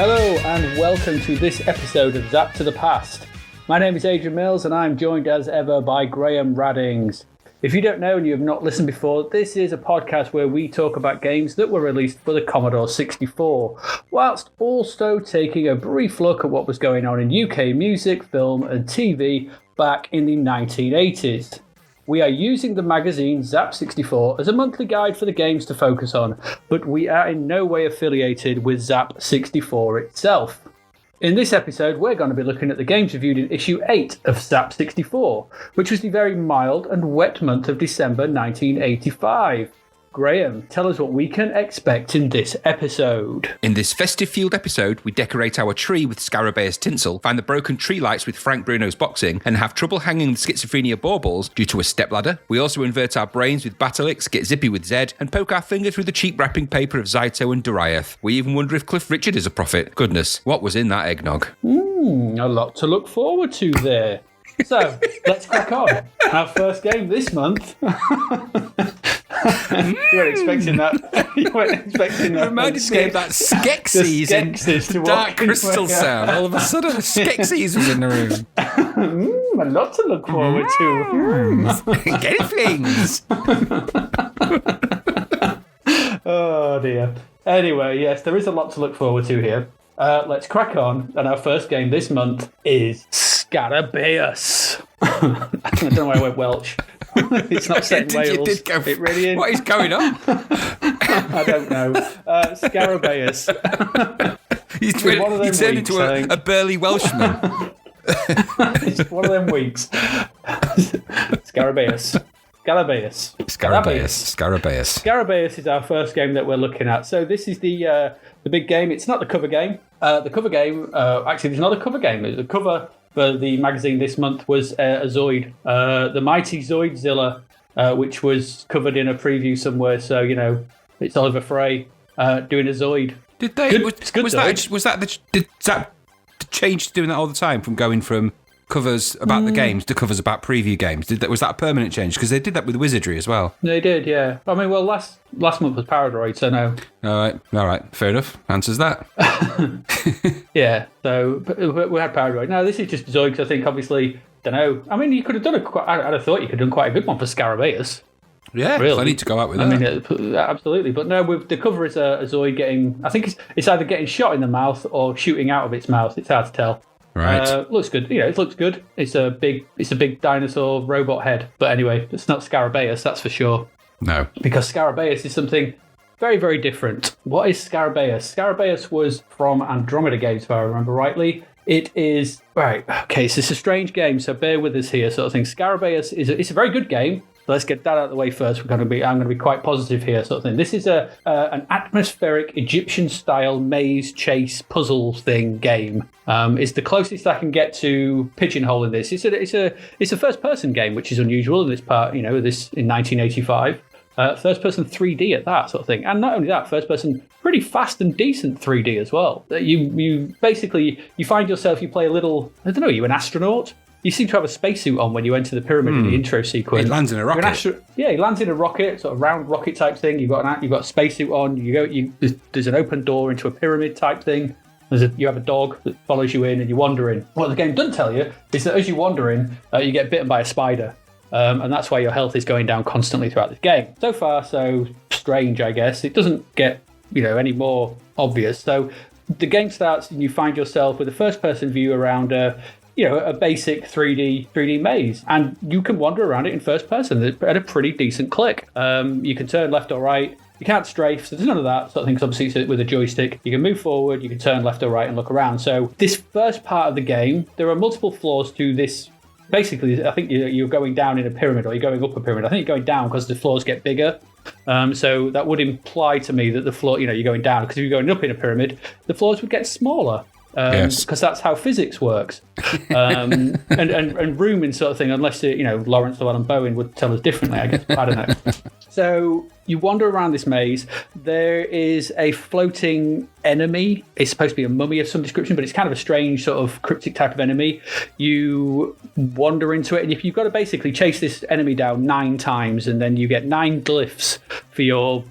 Hello and welcome to this episode of Zapped to the Past. My name is Adrian Mills and I'm joined as ever by Graham Raddings. If you don't know and you have not listened before, this is a podcast where we talk about games that were released for the Commodore 64, whilst also taking a brief look at what was going on in UK music, film and TV back in the 1980s. We are using the magazine Zapped 64 as a monthly guide for the games to focus on, but we are in no way affiliated with Zapped 64 itself. In this episode, we're going to be looking at the games reviewed in issue 8 of Zapped 64, which was the very mild and wet month of December 1985. Graham, tell us what we can expect in this episode. In this festive field episode, we decorate our tree with Scarabeus tinsel, find the broken tree lights with Frank Bruno's boxing, and have trouble hanging the Schizofrenia baubles due to a stepladder. We also invert our brains with Batalyx, get zippy with Zed, and poke our finger through the cheap wrapping paper of Zyto and Doriath. We even wonder if Cliff Richard is a prophet. Goodness, what was in that eggnog? A lot to look forward to there. So, let's crack on. Our first game this month. You weren't expecting that. You weren't expecting that. It reminded me of that Skeksis in Dark Crystal sound. All of a sudden, Skeksis was in the room. A lot to look forward to. Get it, flings. Oh, dear. Anyway, yes, there is a lot to look forward to here. Let's crack on. And our first game this month is Scarabeus. I don't know why I went Welsh. It's not set in Wales. It really is. What is going on? I don't know. Scarabeus. He turned into a burly Welshman. It's one of them weeks. Scarabeus. Scarabeus is our first game that we're looking at. So this is the big game. It's not the cover game. The cover game, actually, there's not a cover game. The cover for the magazine this month was a Zoid, the mighty Zoidzilla, which was covered in a preview somewhere. So, you know, it's Oliver Frey doing a Zoid. Did they? Good, was that did Zapped change to doing that all the time, from going from covers about the games to covers about preview games? Was that a permanent change? Because they did that with Wizardry as well. They did, yeah. I mean, well, last month was Paradroid, so no. All right, fair enough. Answers that. Yeah, so we had Paradroid. No, this is just Zoid, because I think, obviously, don't know. I mean, you could have done I'd have thought you could have done quite a good one for Scarabeus. Yeah, really. Plenty to go out with that. I mean, absolutely. But no, with the cover is a Zoid getting, I think it's either getting shot in the mouth or shooting out of its mouth. It's hard to tell. Right. Looks good. You know, it looks good. It's a big dinosaur robot head. But anyway, it's not Scarabeus, that's for sure. No. Because Scarabeus is something very, very different. What is Scarabeus? Scarabeus was from Andromeda Games, if I remember rightly. It is right. Okay, so it's a strange game, so bear with us here, sort of thing. Scarabeus it's a very good game. Let's get that out of the way first. I'm going to be quite positive here, sort of thing. This is an atmospheric Egyptian-style maze chase puzzle thing game. It's the closest I can get to pigeonholing this. It's a first-person game, which is unusual in this part. You know, this in 1985. First-person 3D at that sort of thing, and not only that, first-person pretty fast and decent 3D as well. You basically find yourself, you play a little. I don't know. You're an astronaut. You seem to have a spacesuit on when you enter the pyramid in the intro sequence. It lands in a rocket. He lands in a rocket, sort of round rocket type thing. You've got a spacesuit on. There's an open door into a pyramid type thing. You have a dog that follows you in, and you're wandering. What the game doesn't tell you is that as you wander in, you get bitten by a spider, and that's why your health is going down constantly throughout this game. So far, so strange, I guess. It doesn't get any more obvious. So the game starts, and you find yourself with a first-person view around a basic 3D maze, and you can wander around it in first person at a pretty decent click. You can turn left or right. You can't strafe, so there's none of that sort of thing, because obviously it's with a joystick. You can move forward, you can turn left or right and look around. So this first part of the game, there are multiple floors to this. Basically, I think you're going down in a pyramid, or you're going up a pyramid. I think you're going down because the floors get bigger. So that would imply to me that the floor, you're going down, because if you're going up in a pyramid, the floors would get smaller. Yes. Because that's how physics works, and rooming sort of thing. Unless Lawrence Llewellyn-Bowen would tell us differently, I guess. I don't know. So you wander around this maze. There is a floating enemy. It's supposed to be a mummy of some description, but it's kind of a strange sort of cryptic type of enemy. You wander into it, and you've got to basically chase this enemy down 9 times, and then you get 9 glyphs for your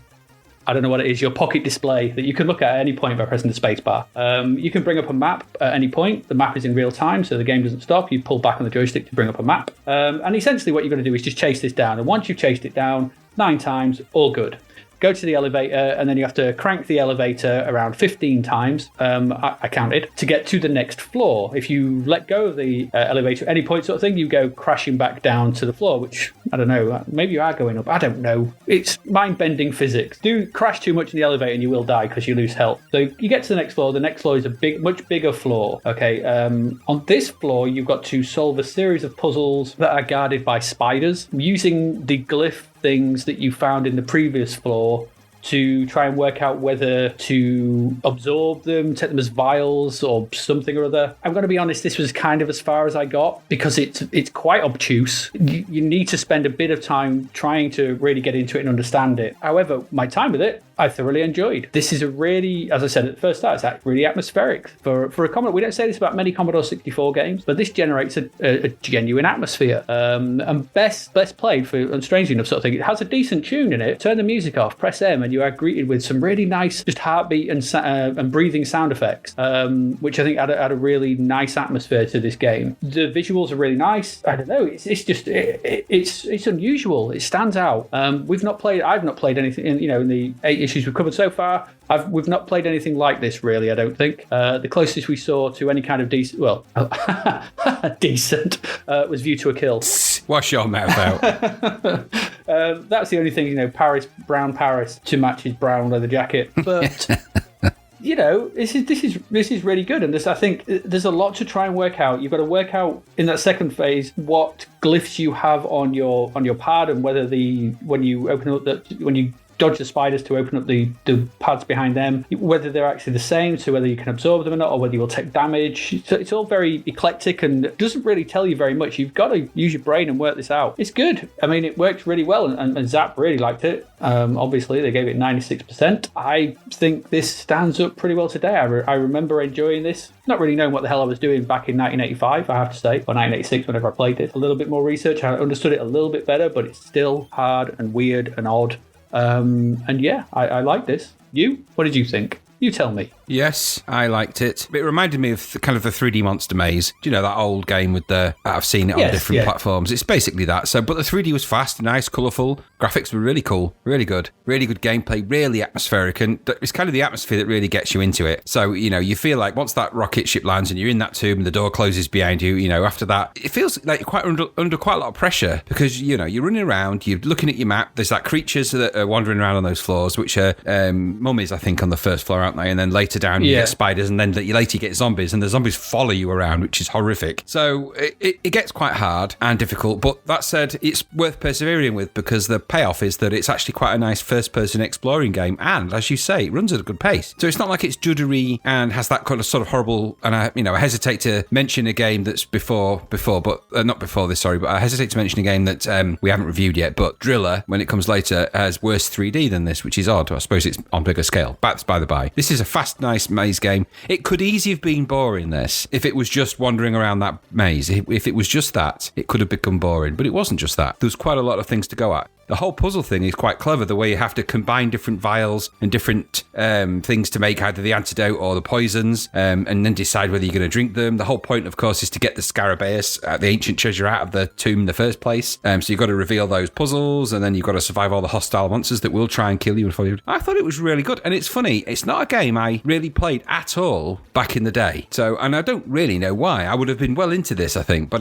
I don't know what it is, your pocket display that you can look at any point by pressing the space bar. You can bring up a map at any point. The map is in real time, so the game doesn't stop. You pull back on the joystick to bring up a map. And essentially what you're going to do is just chase this down. And once you've chased it down 9 times, all good. Go to the elevator, and then you have to crank the elevator around 15 times, I counted, to get to the next floor. If you let go of the elevator at any point sort of thing, you go crashing back down to the floor, which, I don't know, maybe you are going up. I don't know. It's mind-bending physics. Do crash too much in the elevator and you will die because you lose health. So you get to the next floor. The next floor is a much bigger floor. Okay, on this floor, you've got to solve a series of puzzles that are guarded by spiders. Using the glyph things that you found in the previous floor to try and work out whether to absorb them, take them as vials or something or other. I'm going to be honest, this was kind of as far as I got because it's quite obtuse. You need to spend a bit of time trying to really get into it and understand it. However, my time with it, I thoroughly enjoyed. This is a really, as I said at the first start, it's really atmospheric. For a Commodore, we don't say this about many Commodore 64 games, but this generates a genuine atmosphere. And best played for, and strangely enough sort of thing, it has a decent tune in it. Turn the music off, press M, and you are greeted with some really nice just heartbeat and breathing sound effects, which I think add a really nice atmosphere to this game. The visuals are really nice. I don't know, it's unusual. It stands out. I've not played anything in the 8 issues we've covered so far. We've not played anything like this, really, I don't think. The closest we saw to any kind of decent, was View to a Kill. Wash your mouth out. That's the only thing, brown Paris to match his brown leather jacket. But this is really good, and I think there's a lot to try and work out. You've got to work out in that second phase what glyphs you have on your pad, and whether when you dodge the spiders to open up the pads behind them, whether they're actually the same, so whether you can absorb them or not, or whether you will take damage. So it's all very eclectic and doesn't really tell you very much. You've got to use your brain and work this out. It's good. I mean, it worked really well, and Zapped really liked it. Obviously, they gave it 96%. I think this stands up pretty well today. I remember enjoying this, not really knowing what the hell I was doing back in 1985, I have to say, or 1986 whenever I played it. A little bit more research, I understood it a little bit better, but it's still hard and weird and odd. I like this. You? What did you think? You tell me. Yes, I liked it. It reminded me of the 3D Monster Maze. Do you know that old game with I've seen it on different platforms. It's basically that. But the 3D was fast, nice, colourful. Graphics were really cool, really good gameplay, really atmospheric, and it's kind of the atmosphere that really gets you into it. So, you feel like once that rocket ship lands and you're in that tomb and the door closes behind you, after that, it feels like you're quite under quite a lot of pressure because, you're running around, you're looking at your map, there's creatures that are wandering around on those floors, which are mummies, I think, on the first floor, aren't they? And then later down you get spiders, and then later you get zombies, and the zombies follow you around, which is horrific. So it gets quite hard and difficult, but that said, it's worth persevering with because the payoff is that it's actually quite a nice first-person exploring game, and as you say, it runs at a good pace. So it's not like it's juddery and has that kind of sort of horrible, and I hesitate to mention a game that's but not before this, sorry, but I hesitate to mention a game that we haven't reviewed yet, but Driller, when it comes later, has worse 3D than this, which is odd. I suppose it's on bigger scale. That's by the by. This is a fast, nice maze game. It could easily have been boring, this, if it was just wandering around that maze. If it was just that, it could have become boring, but it wasn't just that. There was quite a lot of things to go at. The whole puzzle thing is quite clever, the way you have to combine different vials and different things to make either the antidote or the poisons, and then decide whether you're going to drink them. The whole point, of course, is to get the Scarabeus, the ancient treasure, out of the tomb in the first place. So you've got to reveal those puzzles, and then you've got to survive all the hostile monsters that will try and kill you. I thought it was really good, and it's funny, it's not a game I really played at all back in the day. So, and I don't really know why. I would have been well into this, I think, but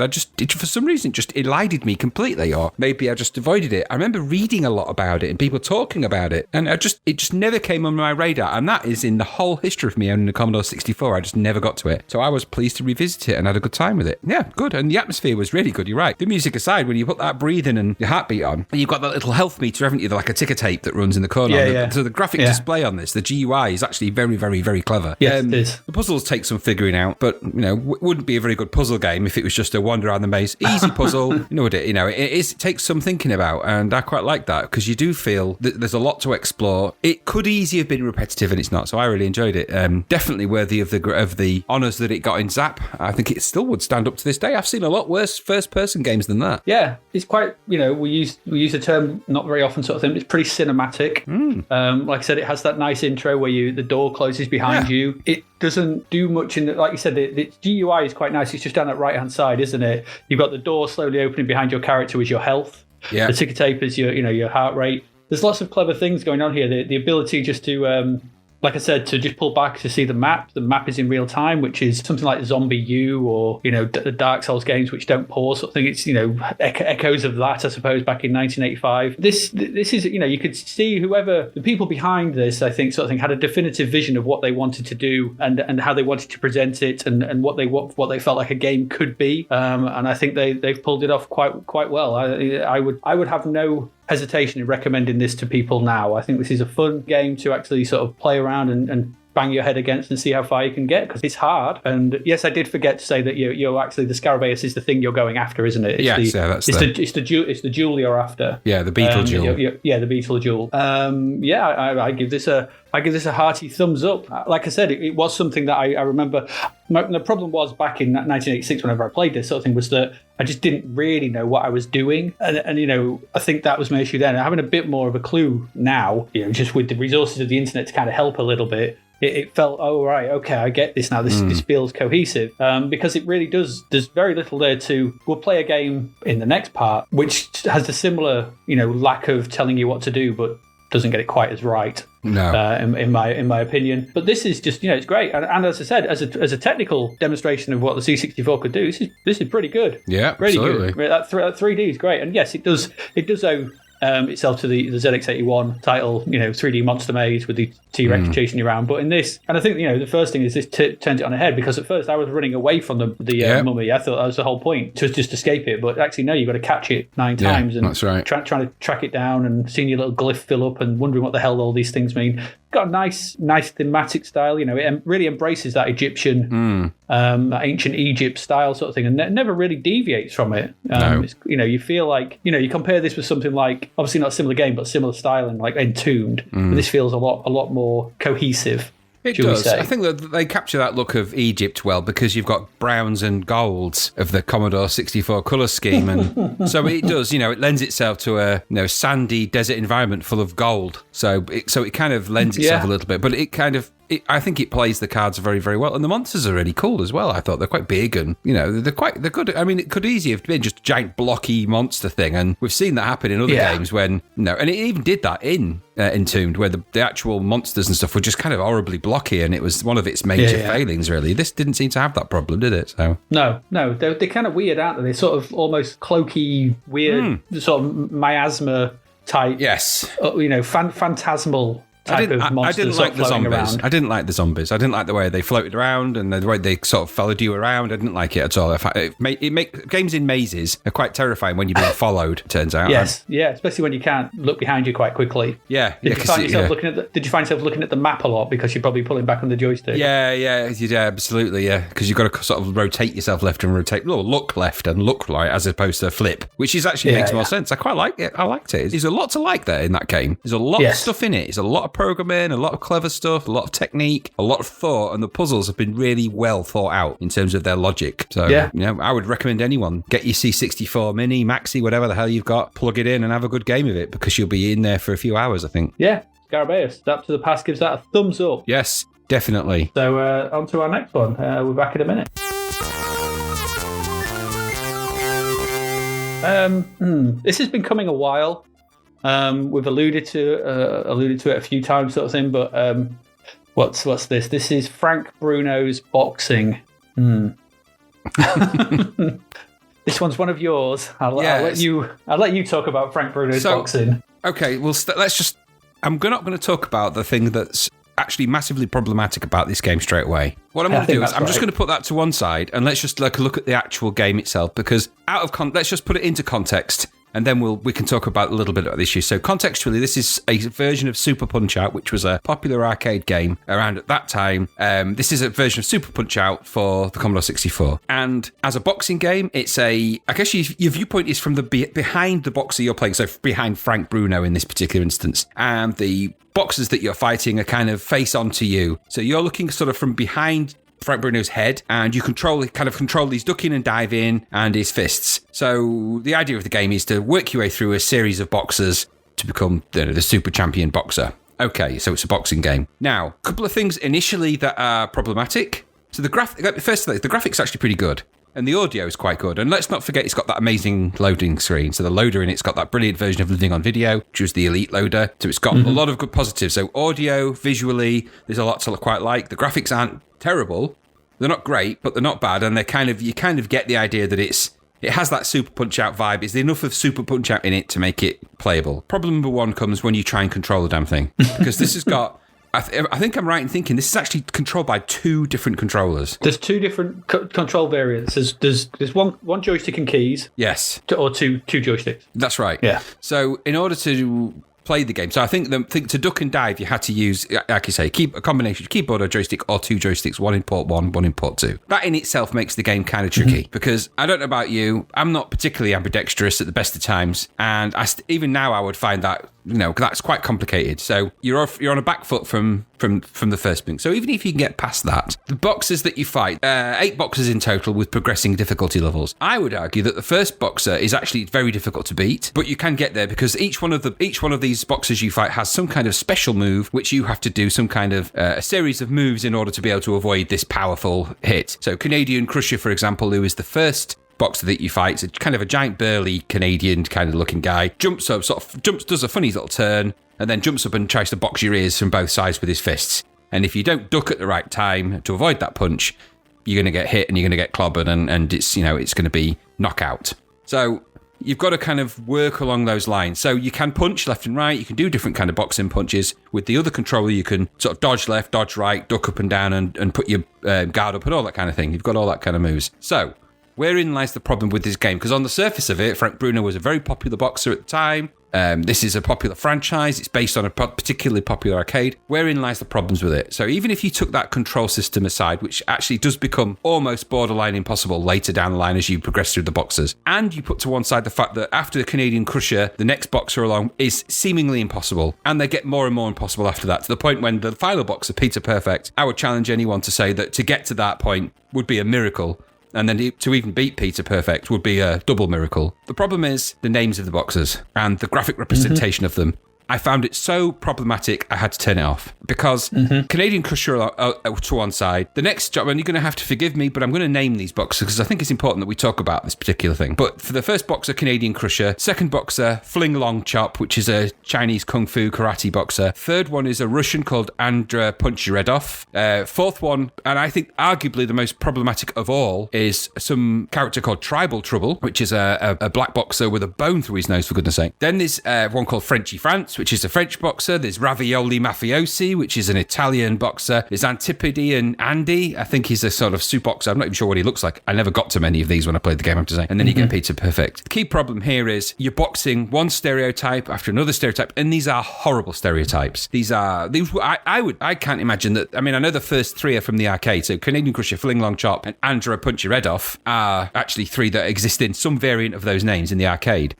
for some reason, it elided me completely, or maybe I just avoided it. I remember reading a lot about it and people talking about it, and it just never came on my radar, and that is in the whole history of me owning a Commodore 64. I just never got to it, so I was pleased to revisit it and had a good time with it. Yeah, good. And the atmosphere was really good. You're right, the music aside, when you put that breathing and your heartbeat on, you've got that little health meter, haven't you, like a ticker tape that runs in the corner. So the graphic display on this, the GUI, is actually very, very, very clever. Yes, it is. The puzzles take some figuring out, but wouldn't be a very good puzzle game if it was just a wander around the maze. Easy puzzle. It takes some thinking about, and I quite like that because you do feel that there's a lot to explore. It could easily have been repetitive and it's not, so I really enjoyed it. Definitely worthy of the honours that it got in Zap. I think it still would stand up to this day. I've seen a lot worse first-person games than that. Yeah, it's quite, we use the term not very often sort of thing. It's pretty cinematic. Like I said, it has that nice intro where the door closes behind you. It doesn't do much in like you said, the GUI is quite nice. It's just down that right-hand side, isn't it? You've got the door slowly opening behind your character with your health. Yeah. The ticker tape is your heart rate. There's lots of clever things going on here. The ability just to, like I said, to just pull back to see the map. The map is in real time, which is something like Zombie U or, the Dark Souls games, which don't pause. Sort of thing. It's, echoes of that, I suppose, back in 1985. This is, you could see the people behind this, I think, sort of thing, had a definitive vision of what they wanted to do and how they wanted to present it and what they felt like a game could be. And I think they've pulled it off quite well. I would have no hesitation in recommending this to people now. I think this is a fun game to actually sort of play around and bang your head against and see how far you can get, because it's hard. And yes, I did forget to say that you're actually, the Scarabeus is the thing you're going after, isn't it? It's the jewel you're after. Yeah, the beetle jewel. Yeah, the beetle jewel. I give this a hearty thumbs up. Like I said, it was something that I remember. The problem was back in 1986, whenever I played this sort of thing, was that I just didn't really know what I was doing. And I think that was my issue then. Having a bit more of a clue now, just with the resources of the internet to kind of help a little bit, it felt, oh, right, okay, I get this now. This feels cohesive. Because it really does. There's very little there we'll play a game in the next part, which has a similar, lack of telling you what to do, but doesn't get it quite as right. No, in my opinion. But this is just, it's great. And as I said, as a technical demonstration of what the C64 could do, this is pretty good. Yeah, really absolutely. Good. That 3D is great. And yes, it does owe itself to the ZX81 title, 3D Monster Maze with the T-Rex chasing you around. But in this, and I think, the first thing is this turns it on its head, because at first I was running away from the mummy. I thought that was the whole point, to just escape it. But actually, no, you've got to catch it 9 times. And that's right. Trying to track it down and seeing your little glyph fill up and wondering what the hell all these things mean. Got a nice thematic style. It really embraces that Egyptian, ancient Egypt style sort of thing, and never really deviates from it. No. You feel like, you compare this with something like, obviously not a similar game, but similar styling, like Entombed. But this feels a lot more cohesive. It does. I think that they capture that look of Egypt well, because you've got browns and golds of the Commodore 64 colour scheme. And so it does, it lends itself to a sandy desert environment full of gold. So it kind of lends itself a little bit, but I think it plays the cards very, very well. And the monsters are really cool as well. I thought they're quite big and, they're good. I mean, it could easily have been just a giant blocky monster thing. And we've seen that happen in other games and it even did that in Entombed, where the actual monsters and stuff were just kind of horribly blocky, and it was one of its major failings, really. This didn't seem to have that problem, did it? So No, they're kind of weird, aren't they? They're sort of almost cloaky, weird, sort of miasma type. Yes. Phantasmal I didn't like the zombies. Around. I didn't like the zombies. I didn't like the way they floated around and the way they sort of followed you around. I didn't like it at all. Games in mazes are quite terrifying when you're being followed, it turns out. Yes, especially when you can't look behind you quite quickly. Yeah. Did you find yourself looking at the map a lot because you're probably pulling back on the joystick? Yeah, absolutely, yeah. Because you've got to sort of rotate yourself left and look left and look right, as opposed to flip, which makes more sense. I quite like it. I liked it. There's a lot to like there in that game. There's a lot of stuff in it. There's a lot of programming, a lot of clever stuff, a lot of technique, a lot of thought, and the puzzles have been really well thought out in terms of their logic. So, I would recommend anyone get your C64 Mini, Maxi, whatever the hell you've got, plug it in and have a good game of it, because you'll be in there for a few hours, I think. Yeah, Scarabeus, Zapped to the Past gives that a thumbs up. Yes, definitely. So, on to our next one. We're back in a minute. This has been coming a while. We've alluded to it a few times, sort of thing. But what's this? This is Frank Bruno's boxing. This one's one of yours. I'll let you talk about Frank Bruno's boxing. Okay, well, let's just. I'm not going to talk about the thing that's actually massively problematic about this game straight away. What I'm going to do is I'm just going to put that to one side, and let's just look at the actual game itself, because let's just put it into context. and then we can talk about a little bit about the issue. So contextually, this is a version of Super Punch-Out, which was a popular arcade game around at that time. This is a version of Super Punch-Out for the Commodore 64. And as a boxing game, it's I guess your viewpoint is from the behind the boxer you're playing, so behind Frank Bruno in this particular instance. And the boxers that you're fighting are kind of face onto you. So you're looking sort of from behind Frank Bruno's head, and you control his ducking and diving and his fists. So the idea of the game is to work your way through a series of boxers to become the super champion boxer. Okay, so it's a boxing game. Now, a couple of things initially that are problematic. So the graphics are actually pretty good, and the audio is quite good. And let's not forget, it's got that amazing loading screen. So the loader in it's got that brilliant version of Living on Video, which was the Elite loader. So it's got a lot of good positives. So audio, visually, there's a lot to quite like. The graphics aren't terrible. They're not great, but they're not bad. And you kind of get the idea that it has that Super Punch-Out vibe. Is there enough of Super Punch-Out in it to make it playable? Problem number one comes when you try and control the damn thing. Because this has got... I think I'm right in thinking this is actually controlled by two different controllers. There's two different control variants. There's one joystick and keys. Yes. Or two joysticks. That's right. Yeah. So in order to play the game, so I think to duck and dive, you had to use, like you say, a combination of keyboard or joystick, or two joysticks, one in port 1, one in port 2. That in itself makes the game kind of tricky, because I don't know about you, I'm not particularly ambidextrous at the best of times, and even now I would find that, that's quite complicated. So you're on a back foot from the first thing. So even if you can get past that, the boxers that you fight, 8 boxers in total with progressing difficulty levels. I would argue that the first boxer is actually very difficult to beat, but you can get there because each one of these boxers you fight has some kind of special move which you have to do some kind of a series of moves in order to be able to avoid this powerful hit. So Canadian Crusher, for example, who is the first boxer that you fight, it's kind of a giant burly Canadian kind of looking guy, jumps up, does a funny little turn, and then jumps up and tries to box your ears from both sides with his fists. And if you don't duck at the right time to avoid that punch, you're going to get hit and you're going to get clobbered, and it's going to be knockout. So you've got to kind of work along those lines. So you can punch left and right. You can do different kind of boxing punches. With the other controller, you can sort of dodge left, dodge right, duck up and down, and put your guard up and all that kind of thing. You've got all that kind of moves. So wherein lies the problem with this game? Because on the surface of it, Frank Bruno was a very popular boxer at the time. This is a popular franchise. It's based on a particularly popular arcade. Wherein lies the problems with it? So even if you took that control system aside, which actually does become almost borderline impossible later down the line as you progress through the boxers, and you put to one side the fact that after the Canadian Crusher, the next boxer along is seemingly impossible, and they get more and more impossible after that, to the point when the final boxer, Peter Perfect, I would challenge anyone to say that to get to that point would be a miracle. And then to even beat Peter Perfect would be a double miracle. The problem is the names of the boxers and the graphic representation of them. I found it so problematic, I had to turn it off. Because Canadian Crusher to one side. The next job, and you're going to have to forgive me, but I'm going to name these boxers because I think it's important that we talk about this particular thing. But for the first boxer, Canadian Crusher. Second boxer, Fling Long Chop, which is a Chinese kung fu karate boxer. Third one is a Russian called Andra Punch Your Head Off. Fourth one, and I think arguably the most problematic of all, is some character called Tribal Trouble, which is a black boxer with a bone through his nose, for goodness sake. Then there's one called Frenchy France, which is a French boxer. There's Ravioli Mafiosi, which is an Italian boxer. There's Antipode and Andy. I think he's a sort of soup boxer. I'm not even sure what he looks like. I never got to many of these when I played the game, I have to say. And then you get Peter Perfect. The key problem here is you're boxing one stereotype after another stereotype, and these are horrible stereotypes. I can't imagine that. I mean, I know the first 3 are from the arcade. So Canadian Crusher, Fling Long Chop, and Andra Punch Your Head Off are actually 3 that exist in some variant of those names in the arcade.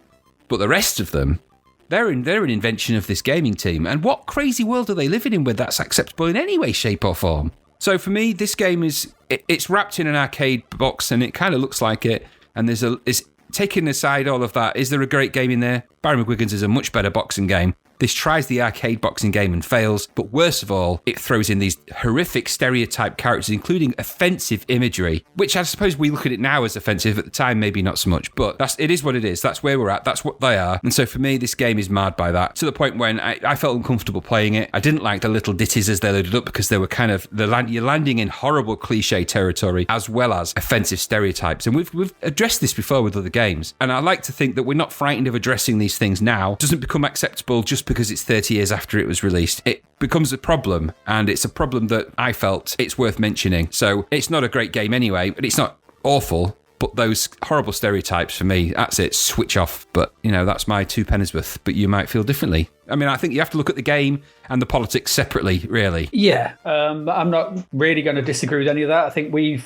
But the rest of them, they're an invention of this gaming team. And what crazy world are they living in where that's acceptable in any way, shape or form? So for me, this game it's wrapped in an arcade box and it kind of looks like it. And is taking aside all of that, is there a great game in there? Barry McGuigan's is a much better boxing game. This tries the arcade boxing game and fails, but worst of all, it throws in these horrific stereotype characters, including offensive imagery, which I suppose we look at it now as offensive. At the time, maybe not so much, but it is what it is. That's where we're at. That's what they are. And so for me, this game is marred by that, to the point when I felt uncomfortable playing it. I didn't like the little ditties as they loaded up because they were kind of, you're landing in horrible cliche territory as well as offensive stereotypes. And we've addressed this before with other games. And I like to think that we're not frightened of addressing these things now. It doesn't become acceptable just because it's 30 years after it was released. It becomes a problem, and it's a problem that I felt it's worth mentioning. So it's not a great game anyway, but it's not awful. But those horrible stereotypes for me, that's it, switch off. But, that's my two pennies worth. But you might feel differently. I mean, I think you have to look at the game and the politics separately, really. Yeah, I'm not really going to disagree with any of that. I think we've,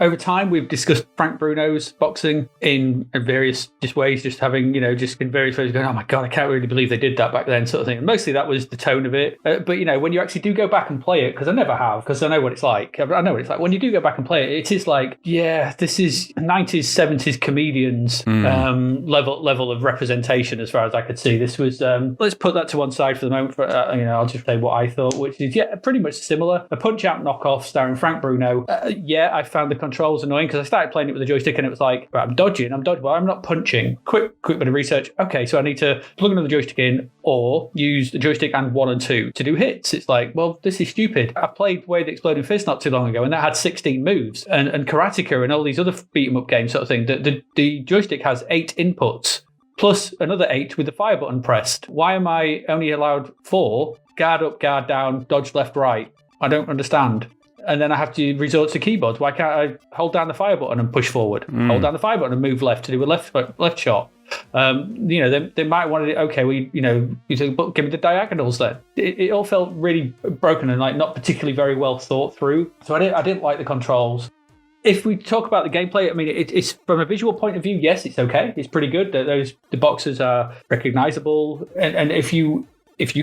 over time, we've discussed Frank Bruno's boxing in various just ways, just having, just in various ways going, oh my God, I can't really believe they did that back then, sort of thing. And mostly that was the tone of it. But, when you actually do go back and play it, because I never have, because I know what it's like. I know what it's like. When you do go back and play it, it is like, yeah, this is 90s, 70s comedians level of representation as far as I could see. This was, let's put that to one side for the moment. I'll just say what I thought, which is, pretty much similar. A Punch-Out knockoff starring Frank Bruno. I found the controls annoying because I started playing it with the joystick and it was like, right, I'm dodging. Well, I'm not punching. Quick bit of research. Okay, so I need to plug another joystick in or use the joystick and 1 and 2 to do hits. It's like, well, this is stupid. I played Way of the Exploding Fist not too long ago and that had 16 moves and Karateka and all these other beat 'em up games sort of thing. The joystick has 8 inputs plus another 8 with the fire button pressed. Why am I only allowed 4? Guard up, guard down, dodge left, right. I don't understand. And then I have to resort to keyboards. Why can't I hold down the fire button and push forward? Hold down the fire button and move left to do a left shot. They might want to. Okay, you say, but give me the diagonals then. It all felt really broken and like not particularly very well thought through. So I didn't like the controls. If we talk about the gameplay, I mean, it's from a visual point of view. Yes, it's okay. It's pretty good. The boxers are recognizable, and if you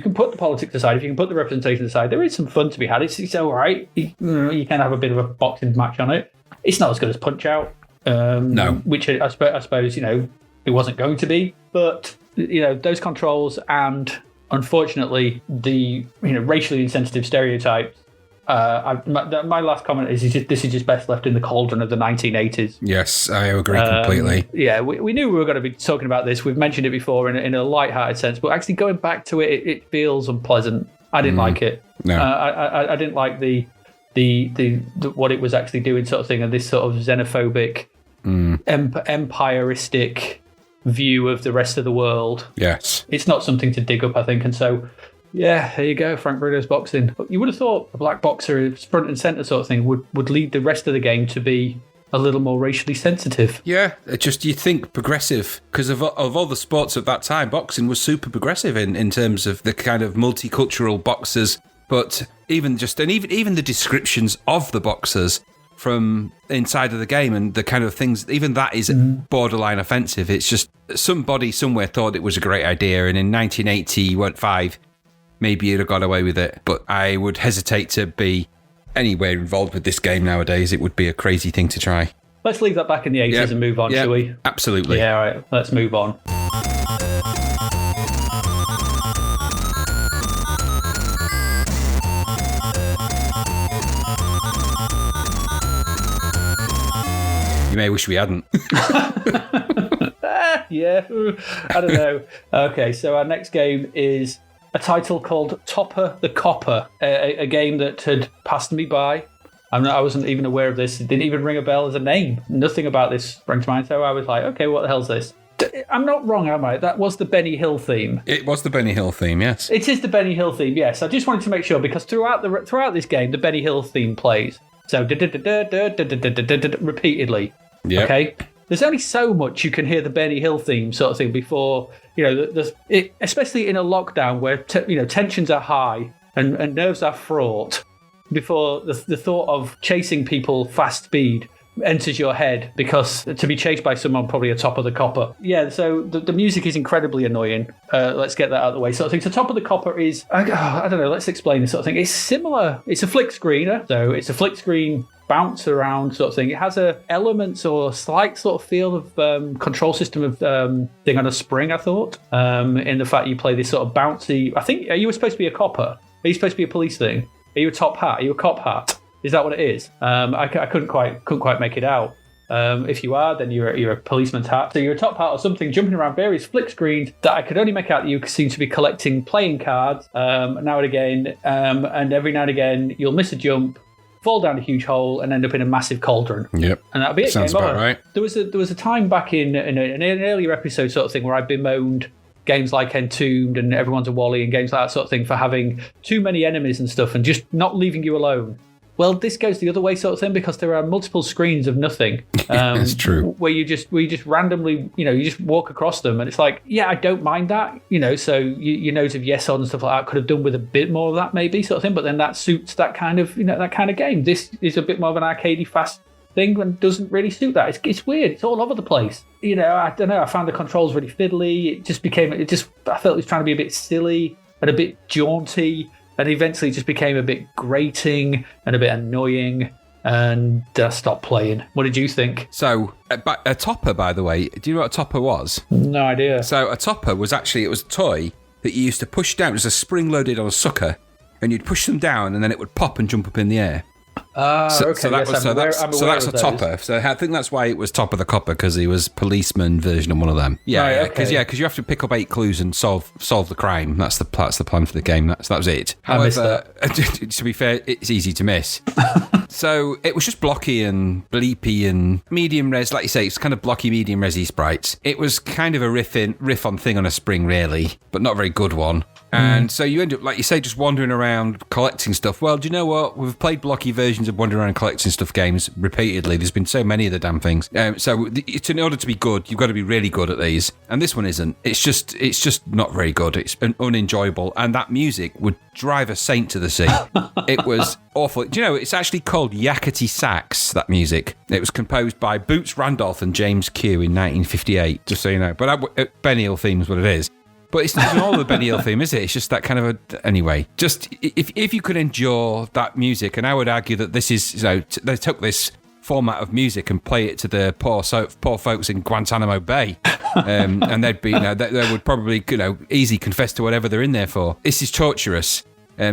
can put the politics aside, if you can put the representation aside, there is some fun to be had. It's all right. You can have a bit of a boxing match on it. It's not as good as Punch-Out. No. Which I suppose, it wasn't going to be. But, those controls and, unfortunately, the, racially insensitive stereotypes. My last comment is this is just best left in the cauldron of the 1980s. Yes, I agree completely. Yeah, we knew we were going to be talking about this. We've mentioned it before in a light-hearted sense, but actually going back to it, it feels unpleasant. I didn't like it. No, I didn't like the what it was actually doing, sort of thing, and this sort of xenophobic, empiristic view of the rest of the world. Yes, it's not something to dig up, I think, and so. Yeah, there you go, Frank Bruno's boxing. You would have thought a black boxer, front and centre sort of thing, would lead the rest of the game to be a little more racially sensitive. Yeah, you think progressive, because of all the sports of that time, boxing was super progressive in terms of the kind of multicultural boxers. But even the descriptions of the boxers from inside of the game and the kind of things, even that is borderline offensive. It's just somebody somewhere thought it was a great idea, and in 1985, maybe you'd have got away with it. But I would hesitate to be anywhere involved with this game nowadays. It would be a crazy thing to try. Let's leave that back in the 80s and move on, shall we? Absolutely. Yeah, all right. Let's move on. You may wish we hadn't. Yeah, I don't know. Okay, so our next game is a title called Topper the Copper, a game that had passed me by. I wasn't even aware of this. It didn't even ring a bell as a name. Nothing about this sprang to mind. So I was like, okay, what the hell's this? I'm not wrong, am I? That was the Benny Hill theme. It was the Benny Hill theme, yes. It is the Benny Hill theme, yes. I just wanted to make sure, because throughout this game, the Benny Hill theme plays. So repeatedly. Yep. Okay? There's only so much you can hear the Benny Hill theme sort of thing before, especially in a lockdown where, tensions are high and nerves are fraught, before the thought of chasing people fast speed enters your head, because to be chased by someone probably atop of the copper. Yeah, so the music is incredibly annoying. Let's get that out of the way. Sort of thing. So Top of the Copper is, I don't know, let's explain this sort of thing. It's similar. It's a flick screener. So it's a flick screen bounce around sort of thing. It has a elements or slight sort of feel of control system of thing on a spring, I thought, in the fact you play this sort of bouncy. I think, you were supposed to be a copper. Are you supposed to be a police thing? Are you a top hat? Are you a cop hat? Is that what it is? I couldn't quite make it out. If you are, then you're a policeman's hat. So you're a top hat or something, jumping around various flick screens that I could only make out that you seem to be collecting playing cards now and again. And every now and again, you'll miss a jump, fall down a huge hole, and end up in a massive cauldron. Yep. And that'll be it. Sounds about right. There was a time back in an earlier episode sort of thing where I bemoaned games like Entombed and Everyone's a Wally and games like that sort of thing for having too many enemies and stuff and just not leaving you alone. well, this goes the other way sort of thing, because there are multiple screens of nothing. That's true. Where you just randomly, you just walk across them, and it's like, yeah, I don't mind that, so your nodes of yes on and stuff like that could have done with a bit more of that maybe sort of thing, but then that suits that kind of, that kind of game. This is a bit more of an arcadey fast thing and doesn't really suit that. It's weird. It's all over the place. I don't know. I found the controls really fiddly. I felt it was trying to be a bit silly and a bit jaunty, and eventually it just became a bit grating and a bit annoying, and I stopped playing. What did you think? So, a topper, by the way, do you know what a topper was? No idea. So, a topper was actually, it was a toy that you used to push down. It was a spring loaded on a sucker, and you'd push them down, and then it would pop and jump up in the air. Okay. That's a topper. So I think that's why it was Top of the Copper, because he was policeman version of one of them. Because you have to pick up 8 clues and solve the crime. That's the plan for the game. That was it. However, to be fair, it's easy to miss. So it was just blocky and bleepy and medium res, like you say. It's kind of blocky, medium resy sprites. It was kind of a riff on Thing on a Spring, really, but not a very good one. And so you end up, like you say, just wandering around collecting stuff. Well, do you know what? We've played blocky versions of wandering around collecting stuff games repeatedly. There's been so many of the damn things. So in order to be good, you've got to be really good at these. And this one isn't. It's just not very good. It's unenjoyable. And that music would drive a saint to the sea. It was awful. Do you know, it's actually called Yakety Sax, that music. It was composed by Boots Randolph and James Q in 1958, just so you know. But Benny Hill theme is what it is. But it's not even all the Benny Hill theme, is it? It's just that kind of anyway, just if you could endure that music, and I would argue that this is, they took this format of music and play it to the poor folks in Guantanamo Bay, and they'd be, they would probably, easy confess to whatever they're in there for. This is torturous.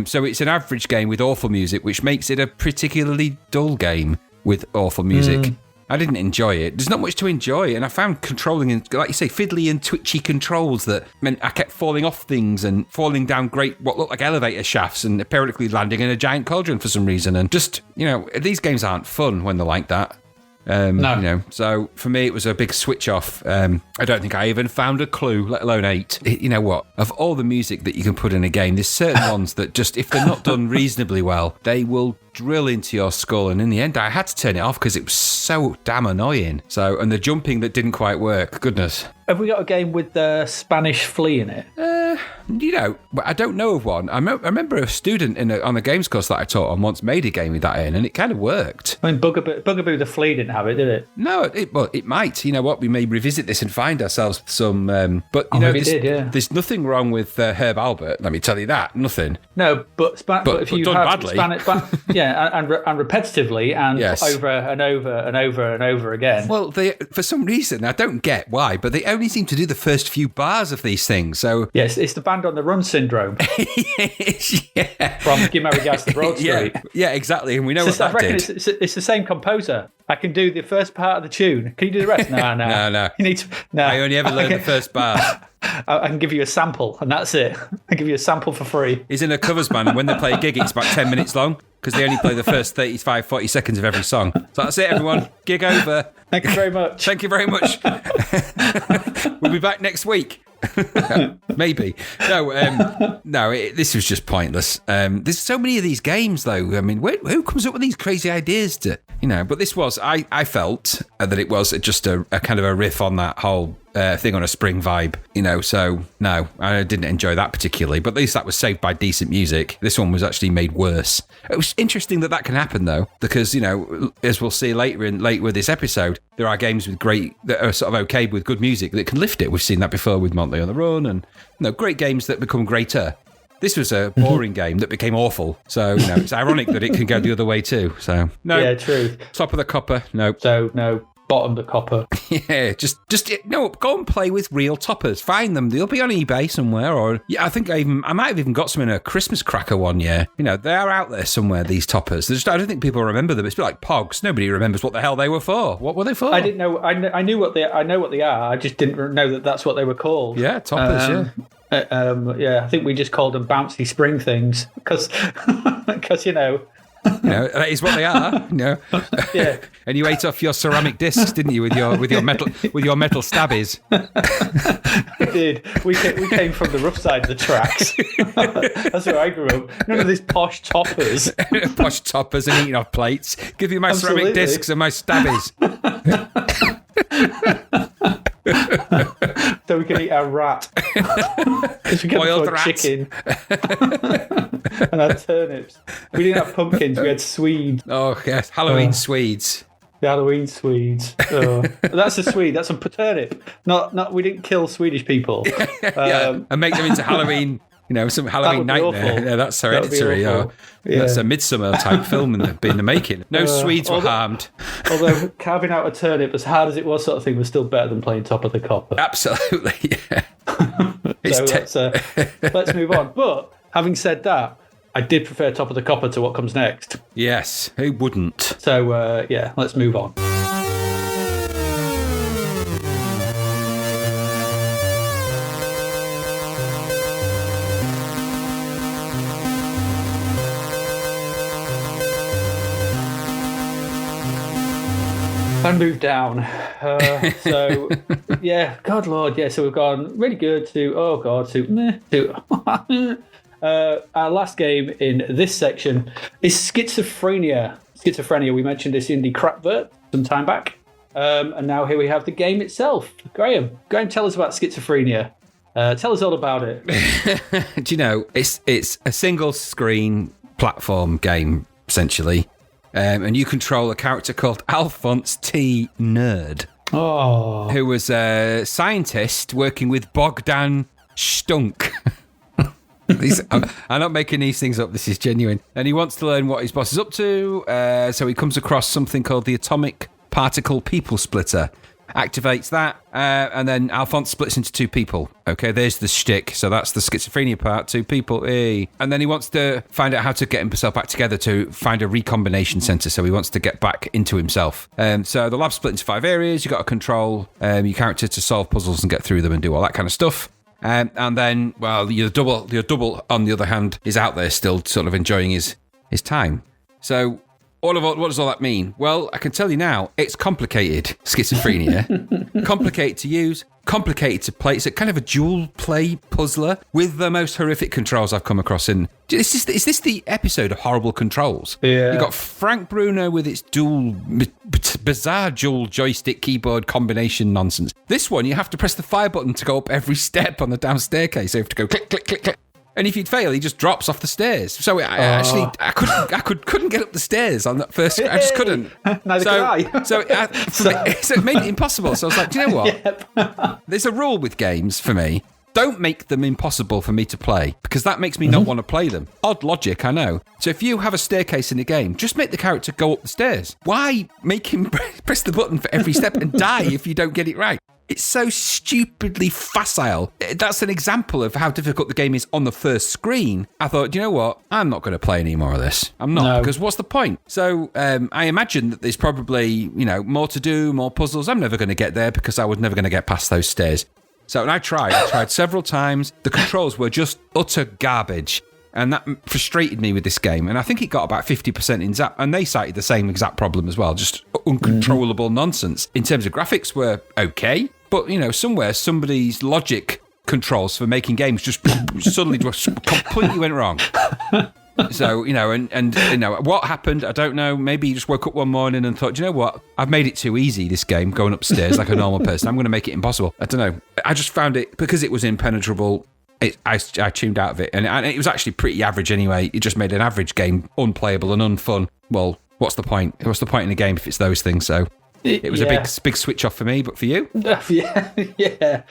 So it's an average game with awful music, which makes it a particularly dull game with awful music. I didn't enjoy it. There's not much to enjoy, and I found controlling, like you say, fiddly and twitchy controls that meant I kept falling off things and falling down what looked like elevator shafts and apparently landing in a giant cauldron for some reason. And just, these games aren't fun when they're like that. No. So for me, it was a big switch off. I don't think I even found a clue, let alone 8. You know what? Of all the music that you can put in a game, there's certain ones that just, if they're not done reasonably well, they will drill into your skull. And in the end, I had to turn it off because it was so damn annoying. And the jumping that didn't quite work. Goodness. Have we got a game with the Spanish flea in it? I don't know of one. I remember a student on a games course that I taught on once made a game with that in, and it kind of worked. I mean, Bugaboo the flea didn't have it, did it? No, it might. You know what? We may revisit this and find ourselves some. But there's nothing wrong with Herb Albert. Let me tell you that. Nothing. No, but if you done have badly. Spanish, and repetitively and yes. over and over and over and over again. Well, for some reason I don't get why, but they only seem to do the first few bars of these things. So yes, it's the Band on the Run syndrome. Yeah. From Give My Regards to Broad Street. Yeah, exactly, and we know what that did. It's the same composer. I can do the first part of the tune. Can you do the rest? No. No. You need to. No. I only ever learned the first bars. I can give you a sample, and that's it. I give you a sample for free. He's in a covers band, and when they play a gig, it's about 10 minutes long because they only play the first 35, 40 seconds of every song. So that's it, everyone. Gig over. Thank you very much. Thank you very much. We'll be back next week. Maybe. This was just pointless. There's so many of these games, though. I mean, who comes up with these crazy ideas to, but this was, I felt that it was just a kind of a riff on that whole Thing on a Spring vibe, so no, I didn't enjoy that particularly, but at least that was saved by decent music. This one was actually made worse. It was interesting that can happen, though, because, as we'll see later with this episode, there are games that are sort of okay with good music that can lift it. We've seen that before with Monty on the Run, and great games that become greater. This was a boring game that became awful. So, it's ironic that it can go the other way too. So, no. Yeah, true. Top of the copper, no. So, no. Bottom the copper. Yeah, just go and play with real toppers. Find them. They'll be on eBay somewhere. Or I think I might have even got some in a Christmas cracker one year. They are out there somewhere, these toppers. I don't think people remember them. It's a bit like Pogs. Nobody remembers what the hell they were for. What were they for? I didn't know. I know what they are. I just didn't know that that's what they were called. Yeah, toppers. I think we just called them bouncy spring things because That is what they are. Yeah. And you ate off your ceramic discs, didn't you, with your metal stabbies? We did. We came from the rough side of the tracks. That's where I grew up. None of these posh toppers. Posh toppers and eating off plates. Give you my ceramic discs and my stabbies. So we can eat our rat. Because we can Boiled afford rat. chicken. And our turnips. We didn't have pumpkins, we had Swedes. Oh, yes. Halloween Swedes. The Halloween Swedes. Oh. That's a Swede. That's a turnip. Not. We didn't kill Swedish people. And make them into Halloween. Some Halloween That would be nightmare. awful. Yeah, that's That would be Hereditary. awful. Yeah. That's a Midsummer type film in the making. No Swedes were harmed. Although carving out a turnip, as hard as it was, sort of thing, was still better than playing Top of the Copper. Absolutely. Yeah. So let's move on. But having said that, I did prefer Top of the Copper to what comes next. Yes. Who wouldn't? So let's move on. And move down. So God Lord, yeah. So we've gone really good to meh to our last game in this section is Schizophrenia. Schizophrenia. We mentioned this in the Crapverts some time back, and now here we have the game itself. Graham, tell us about Schizophrenia. Tell us all about it. Do you know it's a single screen platform game essentially. And you control a character called Alphonse T. Nerd, who was a scientist working with Bogdan Stunk. I'm not making these things up. This is genuine. And he wants to learn what his boss is up to. So he comes across something called the atomic particle people splitter. Activates that, and then Alphonse splits into two people. Okay, there's the shtick. So that's the schizophrenia part, two people. Hey. And then he wants to find out how to get himself back together to find a recombination center. So he wants to get back into himself. So the lab's split into 5 areas. You've got to control your character to solve puzzles and get through them and do all that kind of stuff. And then, well, your double, on the other hand, is out there still sort of enjoying his time. So what does all that mean? Well, I can tell you now, it's complicated, Schizophrenia. Complicated to use, complicated to play. It's a kind of a dual play puzzler with the most horrific controls I've come across. And is this the episode of horrible controls? Yeah. You've got Frank Bruno with its bizarre dual joystick keyboard combination nonsense. This one, you have to press the fire button to go up every step on the down staircase. So you have to go click, click, click, click. And if you'd fail, he just drops off the stairs. So I couldn't get up the stairs on that first. I just couldn't. Neither could I. So it made it impossible. So I was like, do you know what? Yep. There's a rule with games for me. Don't make them impossible for me to play, because that makes me not want to play them. Odd logic, I know. So if you have a staircase in a game, just make the character go up the stairs. Why make him press the button for every step and die if you don't get it right? It's so stupidly facile. That's an example of how difficult the game is on the first screen. I thought, you know what? I'm not going to play any more of this. I'm not, because what's the point? So I imagine that there's probably, more to do, more puzzles. I'm never going to get there because I was never going to get past those stairs. So and I tried several times. The controls were just utter garbage. And that frustrated me with this game. And I think it got about 50% in Zapped. And they cited the same exact problem as well. Just uncontrollable nonsense. In terms of graphics were okay. But, somewhere somebody's logic controls for making games just suddenly just completely went wrong. So, and what happened, I don't know. Maybe you just woke up one morning and thought, you know what? I've made it too easy, this game, going upstairs like a normal person. I'm going to make it impossible. I don't know. I just found it, because it was impenetrable, I tuned out of it, and it was actually pretty average anyway. It just made an average game unplayable and unfun. Well, what's the point? What's the point in a game if it's those things? So it was a big switch off for me, but for you? Yeah.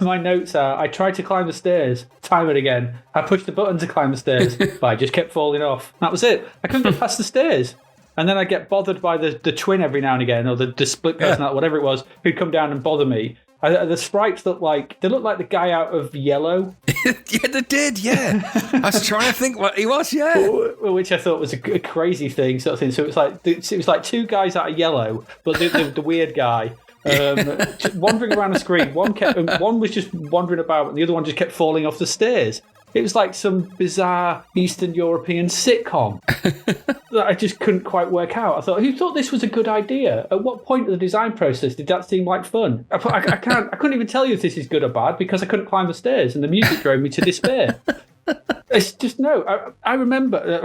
My notes are, I tried to climb the stairs time and again. I pushed the button to climb the stairs, but I just kept falling off. That was it. I couldn't get past the stairs. And then I get bothered by the twin every now and again, or the split person, whatever it was, who'd come down and bother me. The sprites look like the guy out of Yellow. Yeah, they did. Yeah, I was trying to think what he was. Yeah, which I thought was a crazy thing, sort of thing. So it was like two guys out of Yellow, but the weird guy wandering around the screen. One was just wandering about, and the other one just kept falling off the stairs. It was like some bizarre Eastern European sitcom that I just couldn't quite work out. I thought, who thought this was a good idea? At what point of the design process did that seem like fun? I couldn't even tell you if this is good or bad because I couldn't climb the stairs and the music drove me to despair. It's just no. I remember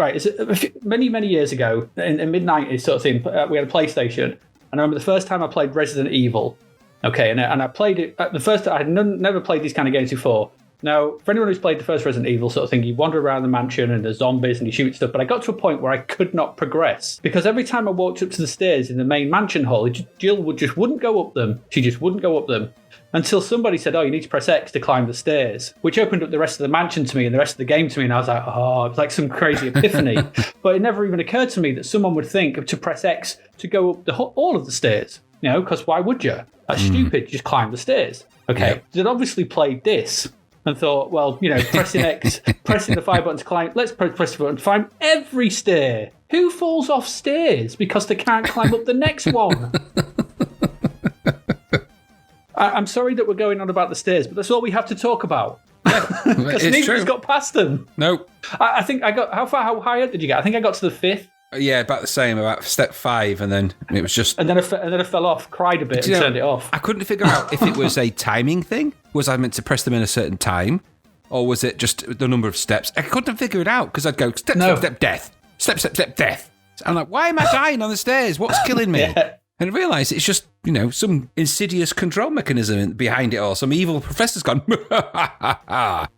many years ago in mid-90s sort of thing. We had a PlayStation, and I remember the first time I played Resident Evil. Okay, and I played it. The first I had never played these kind of games before. Now, for anyone who's played the first Resident Evil sort of thing, you wander around the mansion and there's zombies and you shoot stuff. But I got to a point where I could not progress because every time I walked up to the stairs in the main mansion hall, Jill wouldn't go up them. She just wouldn't go up them until somebody said, "Oh, you need to press X to climb the stairs," which opened up the rest of the mansion to me and the rest of the game to me. And I was like, "Oh, it was like some crazy epiphany." But it never even occurred to me that someone would think to press X to go up all of the stairs. You know, because why would you? That's stupid. Just climb the stairs. Okay, Yep. They'd obviously played this. And thought, well, you know, pressing X, pressing the fire button to climb. Let's press the button to climb every stair. Who falls off stairs because they can't climb up the next one? I'm sorry that we're going on about the stairs, but that's all we have to talk about. Because neither of us got past them. Nope. I think I got, how high up did you get? I think I got to the 5th. Yeah, about the same, about step 5, and then it was just... And then I fell off, cried a bit, and turned it off. I couldn't figure out if it was a timing thing. Was I meant to press them in a certain time? Or was it just the number of steps? I couldn't figure it out, because I'd go, step, death. Step, death. I'm like, why am I dying on the stairs? What's killing me? Yeah. And I realised it's just, you know, some insidious control mechanism behind it all. Some evil professor's gone,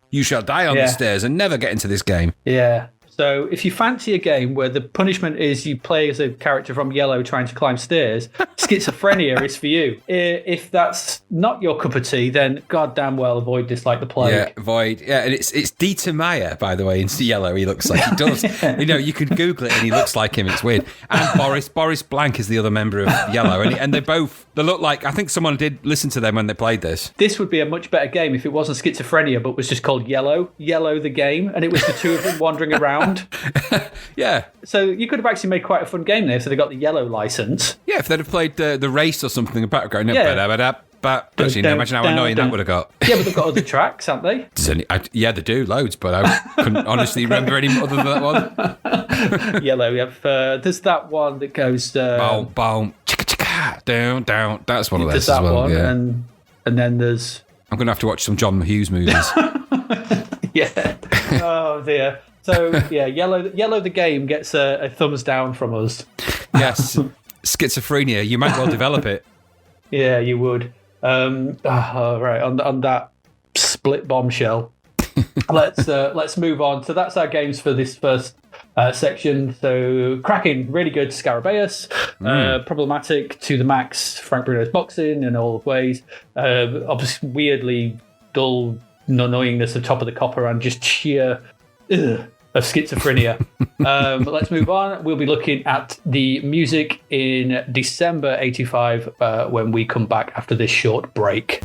you shall die on the stairs and never get into this game. Yeah. So if you fancy a game where the punishment is you play as a character from Yellow trying to climb stairs, Schizophrenia is for you. If that's not your cup of tea, then goddamn well avoid this like the plague. Yeah, avoid. Yeah, and it's Dieter Meyer, by the way, in Yellow. He looks like he does. You know, you can Google it and he looks like him. It's weird. And Boris Blank is the other member of Yellow, and they look like. I think someone did listen to them when they played this. This would be a much better game if it wasn't Schizophrenia, but was just called Yellow the game, and it was the two of them wandering around. Yeah. So you could have actually made quite a fun game there. So they got the Yellow license. Yeah, if they'd have played the race or something in the background. Yeah. But actually, imagine how annoying that would have got. Yeah, but they've got other tracks, haven't they? Yeah, they do, loads, but I couldn't honestly remember any other than that one. Yellow, we have, there's that one that goes... boom, boom, chicka, chicka, down, down. That's one of those There's that as well, one, yeah. and then there's... I'm going to have to watch some John Hughes movies. Yeah. Oh, dear. So, yeah, Yellow the game gets a thumbs down from us. Yes. Schizophrenia, you might well develop it. Yeah, you would. Right, on that split bombshell, let's move on. So that's our games for this first section. So cracking, really good Scarabeus, problematic to the max, Frank Bruno's boxing in all ways. Obviously, weirdly dull annoyingness of Top of the Copper and just sheer of Schizophrenia. But let's move on. We'll be looking at the music in December 85 when we come back after this short break.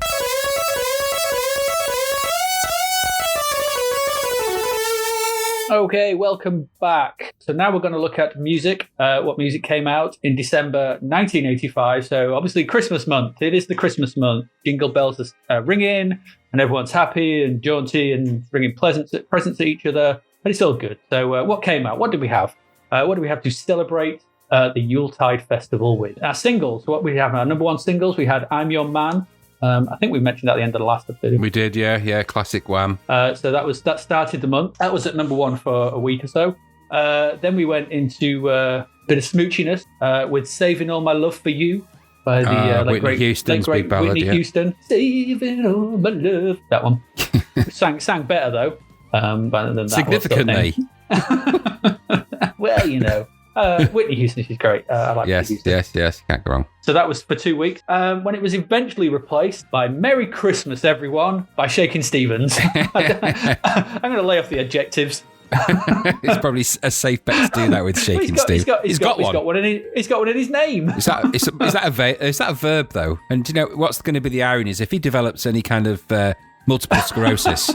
Okay, welcome back. So now we're going to look at music, what music came out in December 1985. So obviously Christmas month. It is the Christmas month. Jingle bells are ringing and everyone's happy and jaunty and bringing presents at each other. But it's all good. So what came out? What did we have? What do we have to celebrate the Yuletide festival with? Our singles. What we have? Our number one singles. We had I'm Your Man. I think we mentioned that at the end of the last episode. We did, yeah. Classic Wham. So that started the month. That was at number one for a week or so. Then we went into a bit of smoochiness with Saving All My Love for You by the Whitney Houston's big ballad. Whitney Houston. Saving All My Love. That one. sang better though. Than that significantly. Well, you know. Whitney Houston, she's great. I like Whitney Houston. Yes, can't go wrong. So that was for 2 weeks. When it was eventually replaced by Merry Christmas, Everyone by Shakin' Stevens. I'm going to lay off the adjectives. It's probably a safe bet to do that with Shakin' Stevens. He's got one in his name. Is that a verb, though? And do you know what's going to be the irony is if he develops any kind of multiple sclerosis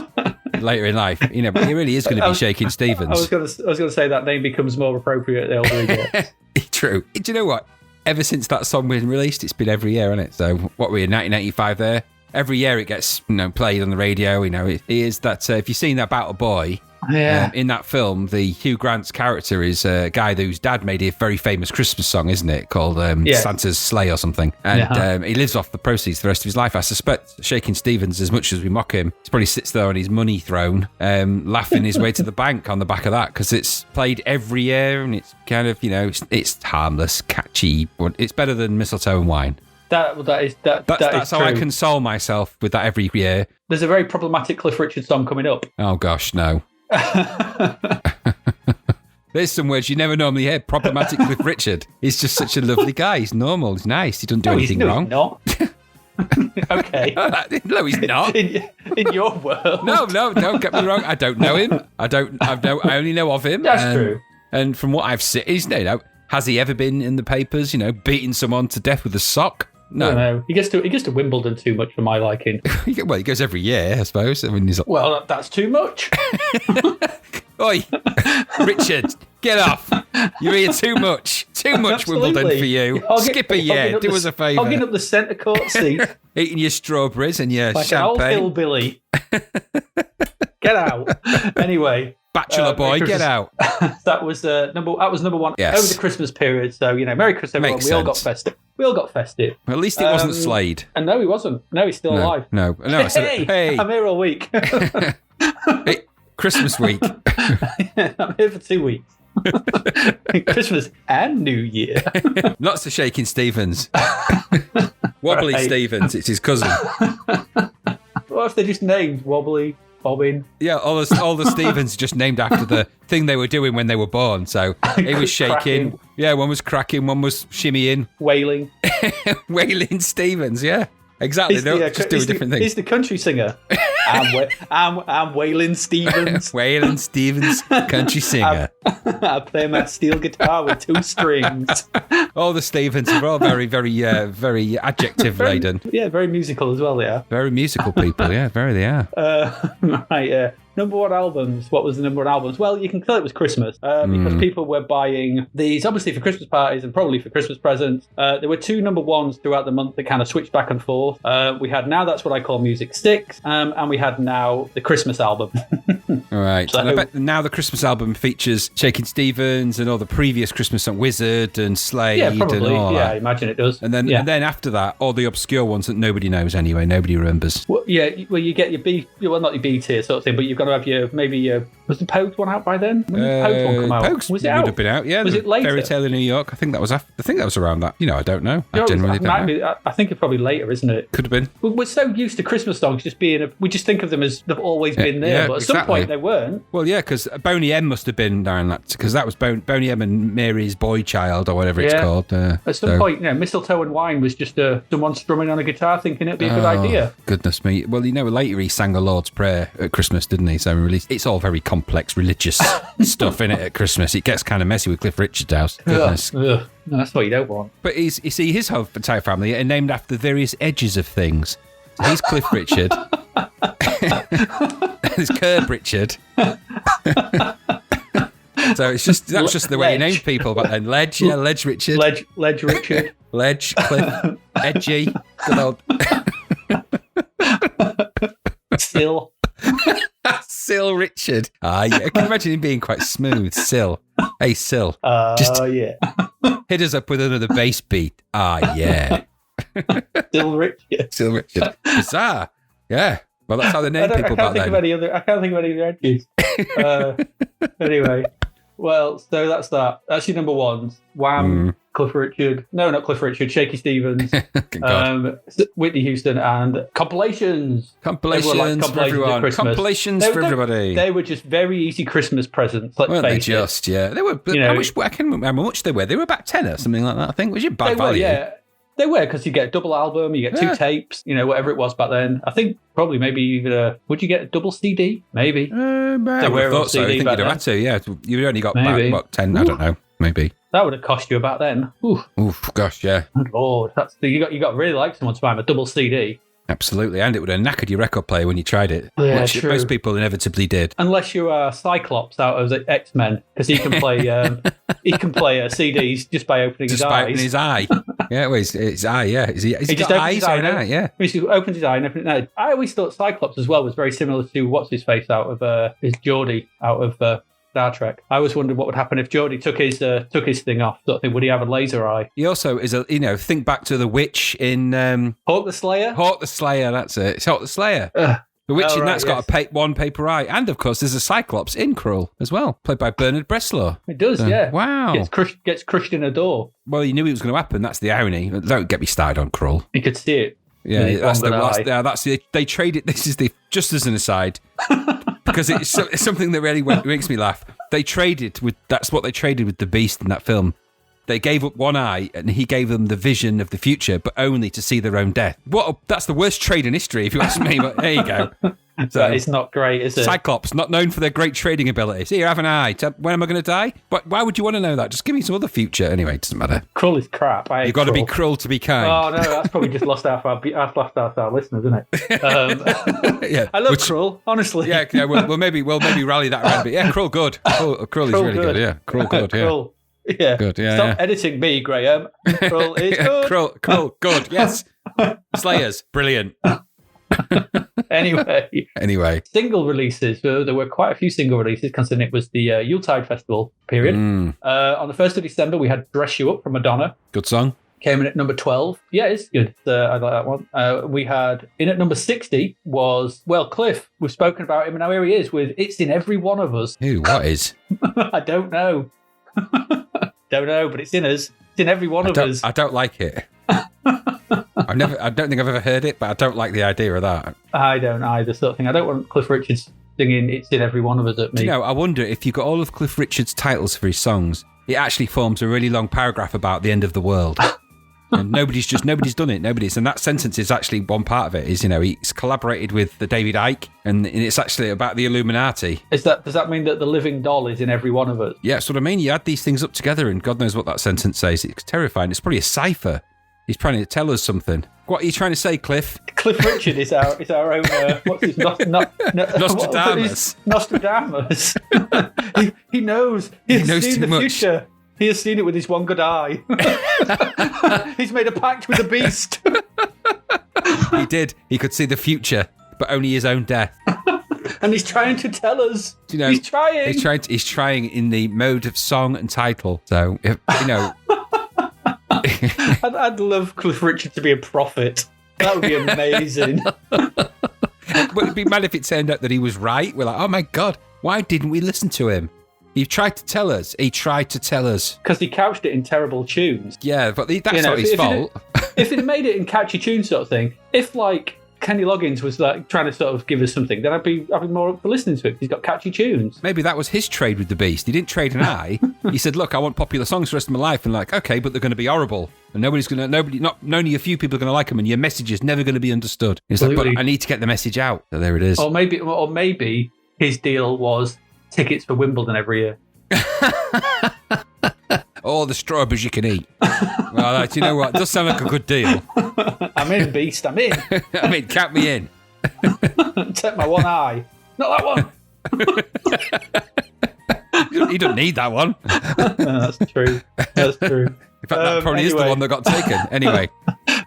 later in life, you know, but he really is going to be Shakin' Stevens. I was going to say that name becomes more appropriate the older he gets. True. Do you know what? Ever since that song was released, it's been every year, hasn't it? So what were we in 1985 there? every year it gets played on the radio. It is that if you've seen that Battle Boy. Yeah. In that film, the Hugh Grant's character is a guy whose dad made a very famous Christmas song, isn't it? Called Santa's Sleigh or something. And he lives off the proceeds for the rest of his life. I suspect Shakin' Stevens, as much as we mock him, he probably sits there on his money throne, laughing his way to the bank on the back of that, because it's played every year and it's kind of, it's harmless, catchy. It's better than Mistletoe and Wine. That's how I console myself with that every year. There's a very problematic Cliff Richard song coming up. Oh, gosh, no. There's some words you never normally hear. Problematic Cliff Richard. He's just such a lovely guy. He's normal. He's nice. He doesn't do anything wrong. He's not. Okay. No, he's not. In your world. No, don't get me wrong. I don't know him. I only know of him. That's true. And from what I've seen, has he ever been in the papers, beating someone to death with a sock? No. No. He gets to Wimbledon too much for my liking. Well, he goes every year, I suppose. Well, that's too much. Oi, Richard, get off. You're here too much. Too much Wimbledon for you. Skip a year. Do us a favour. Hogging up the centre court seat. Eating your strawberries and your like champagne. An old hillbilly. Get out. Anyway. Bachelor boy, get out. That was number one over the Christmas period. So, Merry Christmas, everyone. Makes we all sense. got festive. Well, at least it wasn't Slade. And no, he wasn't. No, he's still alive. No. I said, hey. I'm here all week. Hey, Christmas week. I'm here for 2 weeks. Christmas and New Year. Lots of Shakin' Stevens. Wobbly right. Stevens, it's his cousin. What if they just named Wobbly, Bobbin? Yeah, all the Stevens just named after the thing they were doing when they were born. So he was shaking. Cracking. Yeah, one was cracking, one was shimmying. Wailing. Wailing Stevens, yeah. Exactly. Just do a different thing. He's the country singer. I'm Waylon Stevens. Waylon Stevens, country singer. I play my steel guitar with 2 strings. All the Stevens are all very, very, very adjective laden. Yeah, very musical as well. They are very musical people. Yeah, very they are. Right. Number one albums. What was the number one albums? Well, you can tell it was Christmas because people were buying these obviously for Christmas parties and probably for Christmas presents. There were 2 number ones throughout the month that kind of switched back and forth. We had Now That's What I Call Music Sticks, and we had Now the Christmas album. All right. So, and I bet now the Christmas album features Shakin' Stevens and all the previous Christmas song, Wizard and Slade. Yeah, probably. And all that. I imagine it does. And then after that, all the obscure ones that nobody knows anyway, nobody remembers. Well, you get your B, well, not your B tier sort of thing, but you've got to have your was the Pogues one out by then? When did the Pogues one come out? Pogues was it would out? have been out, yeah. Was it later? Fairy Tale in New York. I think that was around that. I don't know. I genuinely don't know. I think it's probably later, isn't it? Could have been. We're so used to Christmas songs just being we just think of them as they've always been there, but at some point they weren't. Well, yeah, because Boney M must have been down that, because that was Boney M and Mary's Boy Child or whatever it's called. At some point, Mistletoe and Wine was just someone strumming on a guitar thinking it'd be a good idea. Goodness me. Well, later he sang the Lord's Prayer at Christmas, didn't he? So it's all very complex religious stuff in it at Christmas. It gets kind of messy with Cliff Richard's house. Goodness. Ugh. No, that's what you don't want. But you see, his whole entire family are named after various edges of things. So he's Cliff Richard. There's Curb Richard. So that's just the way you name people back then. Ledge Richard. Ledge Richard. Ledge, Cliff, Edgy, good old Sill. Sill Richard. Yeah, I can imagine him being quite smooth. Sill. Hey, Sill. Yeah. Hit us up with another bass beat. Yeah. Sill Richard. Sill Richard. Bizarre. Yeah. Well, that's how they name people back then. I can't think of any other edges. Anyway. Well, so that's that. That's your number ones. Wham, Cliff Richard. No, not Cliff Richard. Shaky Stevens. Whitney Houston and compilations. Compilations for everyone. Compilations for everybody. They were just very easy Christmas presents. Let's face it. Yeah. They were. How much? I can't remember how much they were. They were about £10 or something like that. I think. Was it bad value? Yeah. They were, because you get a double album, you get 2 tapes, whatever it was back then. I think probably maybe even would you get a double CD? Maybe. I would have thought so. I think you'd have had to, yeah. You've only got about 10, I don't know, maybe. That would have cost you about then. Oof, gosh, yeah. Good Lord, you got to really like someone to buy them a double CD. Absolutely, and it would have knackered your record player when you tried it, which true. Most people inevitably did. Unless you are Cyclops out of the X-Men, because he can play CDs just by opening his eyes. Just by opening his eye. Yeah, well, his eye, yeah. Has he He just got opens eyes his or eye. an eye? Yeah. He just opens his eye and opens it. I always thought Cyclops as well was very similar to what's his face out of his Geordie out of Star Trek. I always wondered what would happen if Geordie took his thing off. Sort of thing. Would he have a laser eye? He also is think back to the witch in Hawk the Slayer. Hawk the Slayer. That's it. It's Hawk the Slayer. The witch in that's got one paper eye, and of course there's a Cyclops in Krull as well, played by Bernard Bresslaw. It does, yeah. Wow. Gets crushed in a door. Well, you knew it was going to happen. That's the irony. Don't get me started on Krull. You could see it. Yeah, they traded. This is just as an aside, because it's something that really makes me laugh. That's what they traded with the Beast in that film. They gave up one eye, and he gave them the vision of the future, but only to see their own death. That's the worst trade in history, if you ask me. But there you go. So it's not great, is it? Cyclops, not known for their great trading abilities. Here, have an eye. When am I going to die? But why would you want to know that? Just give me some other future. Anyway, it doesn't matter. Krull is crap. You've got to be cruel to be kind. Oh no, that's probably just lost out our listeners, isn't it? Yeah, I love Krull, honestly. Yeah, we'll maybe rally that around. But yeah, Krull good. Krull is really good. Yeah, Krull good. Yeah. Krull. Yeah. Good, yeah. Stop editing me, Graham. Krull is good. Krull, good. Yes. Slayers, brilliant. Anyway. Single releases. There were quite a few single releases, considering it was the Yuletide Festival period. On the 1st of December, we had Dress You Up from Madonna. Good song. Came in at number 12. Yeah, it's good. I like that one. We had in at number 60 was, Cliff. We've spoken about him, and now here he is with It's in Every One of Us. Who? What is? I don't know. Don't know, but it's in us. It's in every one of us. I don't like it. I don't think I've ever heard it, but I don't like the idea of that. I don't either, sort of thing. I don't want Cliff Richards singing It's in Every One of Us at me. I wonder if you got all of Cliff Richards' titles for his songs, it actually forms a really long paragraph about the end of the world. And nobody's done it. And that sentence is actually one part of it. Is he's collaborated with the David Icke, and it's actually about the Illuminati. Does that mean that the living doll is in every one of us? Yeah, that's what I mean. You add these things up together, and God knows what that sentence says. It's terrifying. It's probably a cipher. He's trying to tell us something. What are you trying to say, Cliff? Cliff Richard is our own. What's his Nostradamus? Nostradamus. he knows. He knows seen too the much. Future. He has seen it with his one good eye. He's made a pact with the Beast. He did. He could see the future, but only his own death. And he's trying to tell us. He's trying. He's trying in the mode of song and title. So, I'd love Cliff Richard to be a prophet. That would be amazing. Would it be mad if it turned out that he was right? We're like, oh my God, why didn't we listen to him? He tried to tell us. Because he couched it in terrible tunes. Yeah, but that's not his fault. If he'd made it in catchy tunes sort of thing, if Kenny Loggins was trying to sort of give us something, then I'd be more up for listening to it. He's got catchy tunes. Maybe that was his trade with the Beast. He didn't trade an eye. He said, "Look, I want popular songs for the rest of my life," and okay, but they're going to be horrible, and only a few people are going to like them, and your message is never going to be understood. He's like, "But I need to get the message out." So there it is. Or maybe his deal was tickets for Wimbledon every year. All the strawberries you can eat. Well, you know what? It does sound like a good deal. I'm in, Beast. I'm in. Count me in. Take my one eye. Not that one. He doesn't need that one. That's true. In fact, that probably is the one that got taken. Anyway.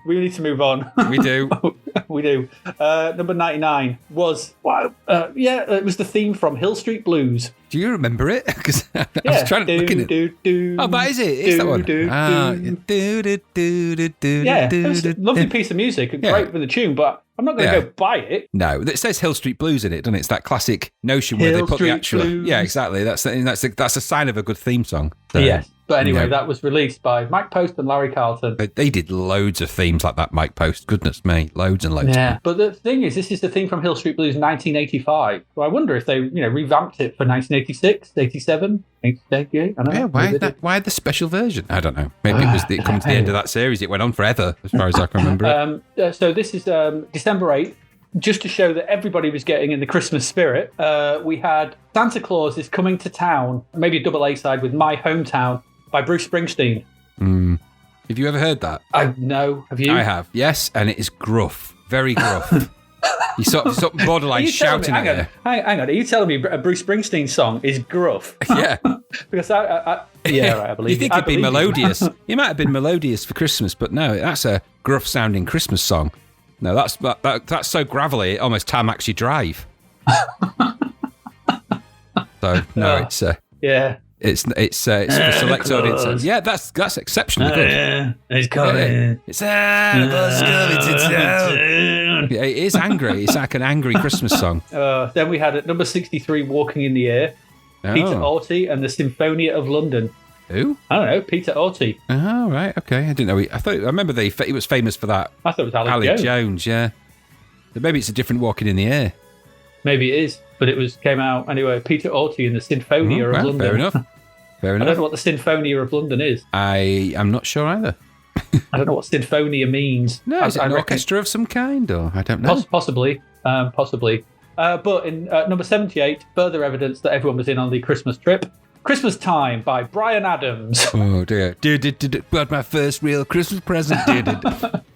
We need to move on. We do. We do. Number 99 was, it was the theme from Hill Street Blues. Do you remember it? Because I was trying to look at it. Oh, that is it. It's that one. Yeah, it was a lovely piece of music. Great with the tune, but I'm not going to go buy it. No, it says Hill Street Blues in it, doesn't it? It's that classic notion where they put the actual... Blues. Yeah, exactly. That's a sign of a good theme song. So, yes. But anyway, that was released by Mike Post and Larry Carlton. They did loads of themes like that, Mike Post. Goodness me, loads and loads. Yeah, but the thing is, this is the theme from Hill Street Blues 1985. So I wonder if they, revamped it for 1986, 87, 88. I don't know. Why the special version? I don't know. Maybe it comes to the end of that series. It went on forever, as far as I can remember. So this is December 8th. Just to show that everybody was getting in the Christmas spirit, we had Santa Claus is Coming to Town, maybe a double A-side with My Hometown by Bruce Springsteen. Have you ever heard that? No. Have you? I have, yes, and it is gruff. Very gruff. You sort of borderline shouting at you. Hang on. Are you telling me a Bruce Springsteen song is gruff? Yeah. Because I believe you think it'd be melodious. It might have been melodious for Christmas, but no, that's a gruff sounding Christmas song. No, that's so gravelly it almost Tamax you drive. So no, it's for select audience. Yeah, that's exceptionally good. Yeah, it's coming. It's coming to town. Yeah, it is angry. It's like an angry Christmas song. Then we had at number 63, Walking in the Air, Peter Orty and the Sinfonia of London. Who? I don't know, Peter Orty. Oh, right, okay. I didn't know. I remember he was famous for that. I thought it was Ali Jones, yeah. But maybe it's a different Walking in the Air. Maybe it is, but came out anyway. Peter Orty and the Sinfonia of London. Fair enough. I don't know what the Sinfonia of London is. I am not sure either. I don't know what Sinfonia means. No, is it an orchestra of some kind, or I don't know. Possibly. But in number 78, further evidence that everyone was in on the Christmas trip. Christmas Time by Bryan Adams. Oh dear. Got my first real Christmas present.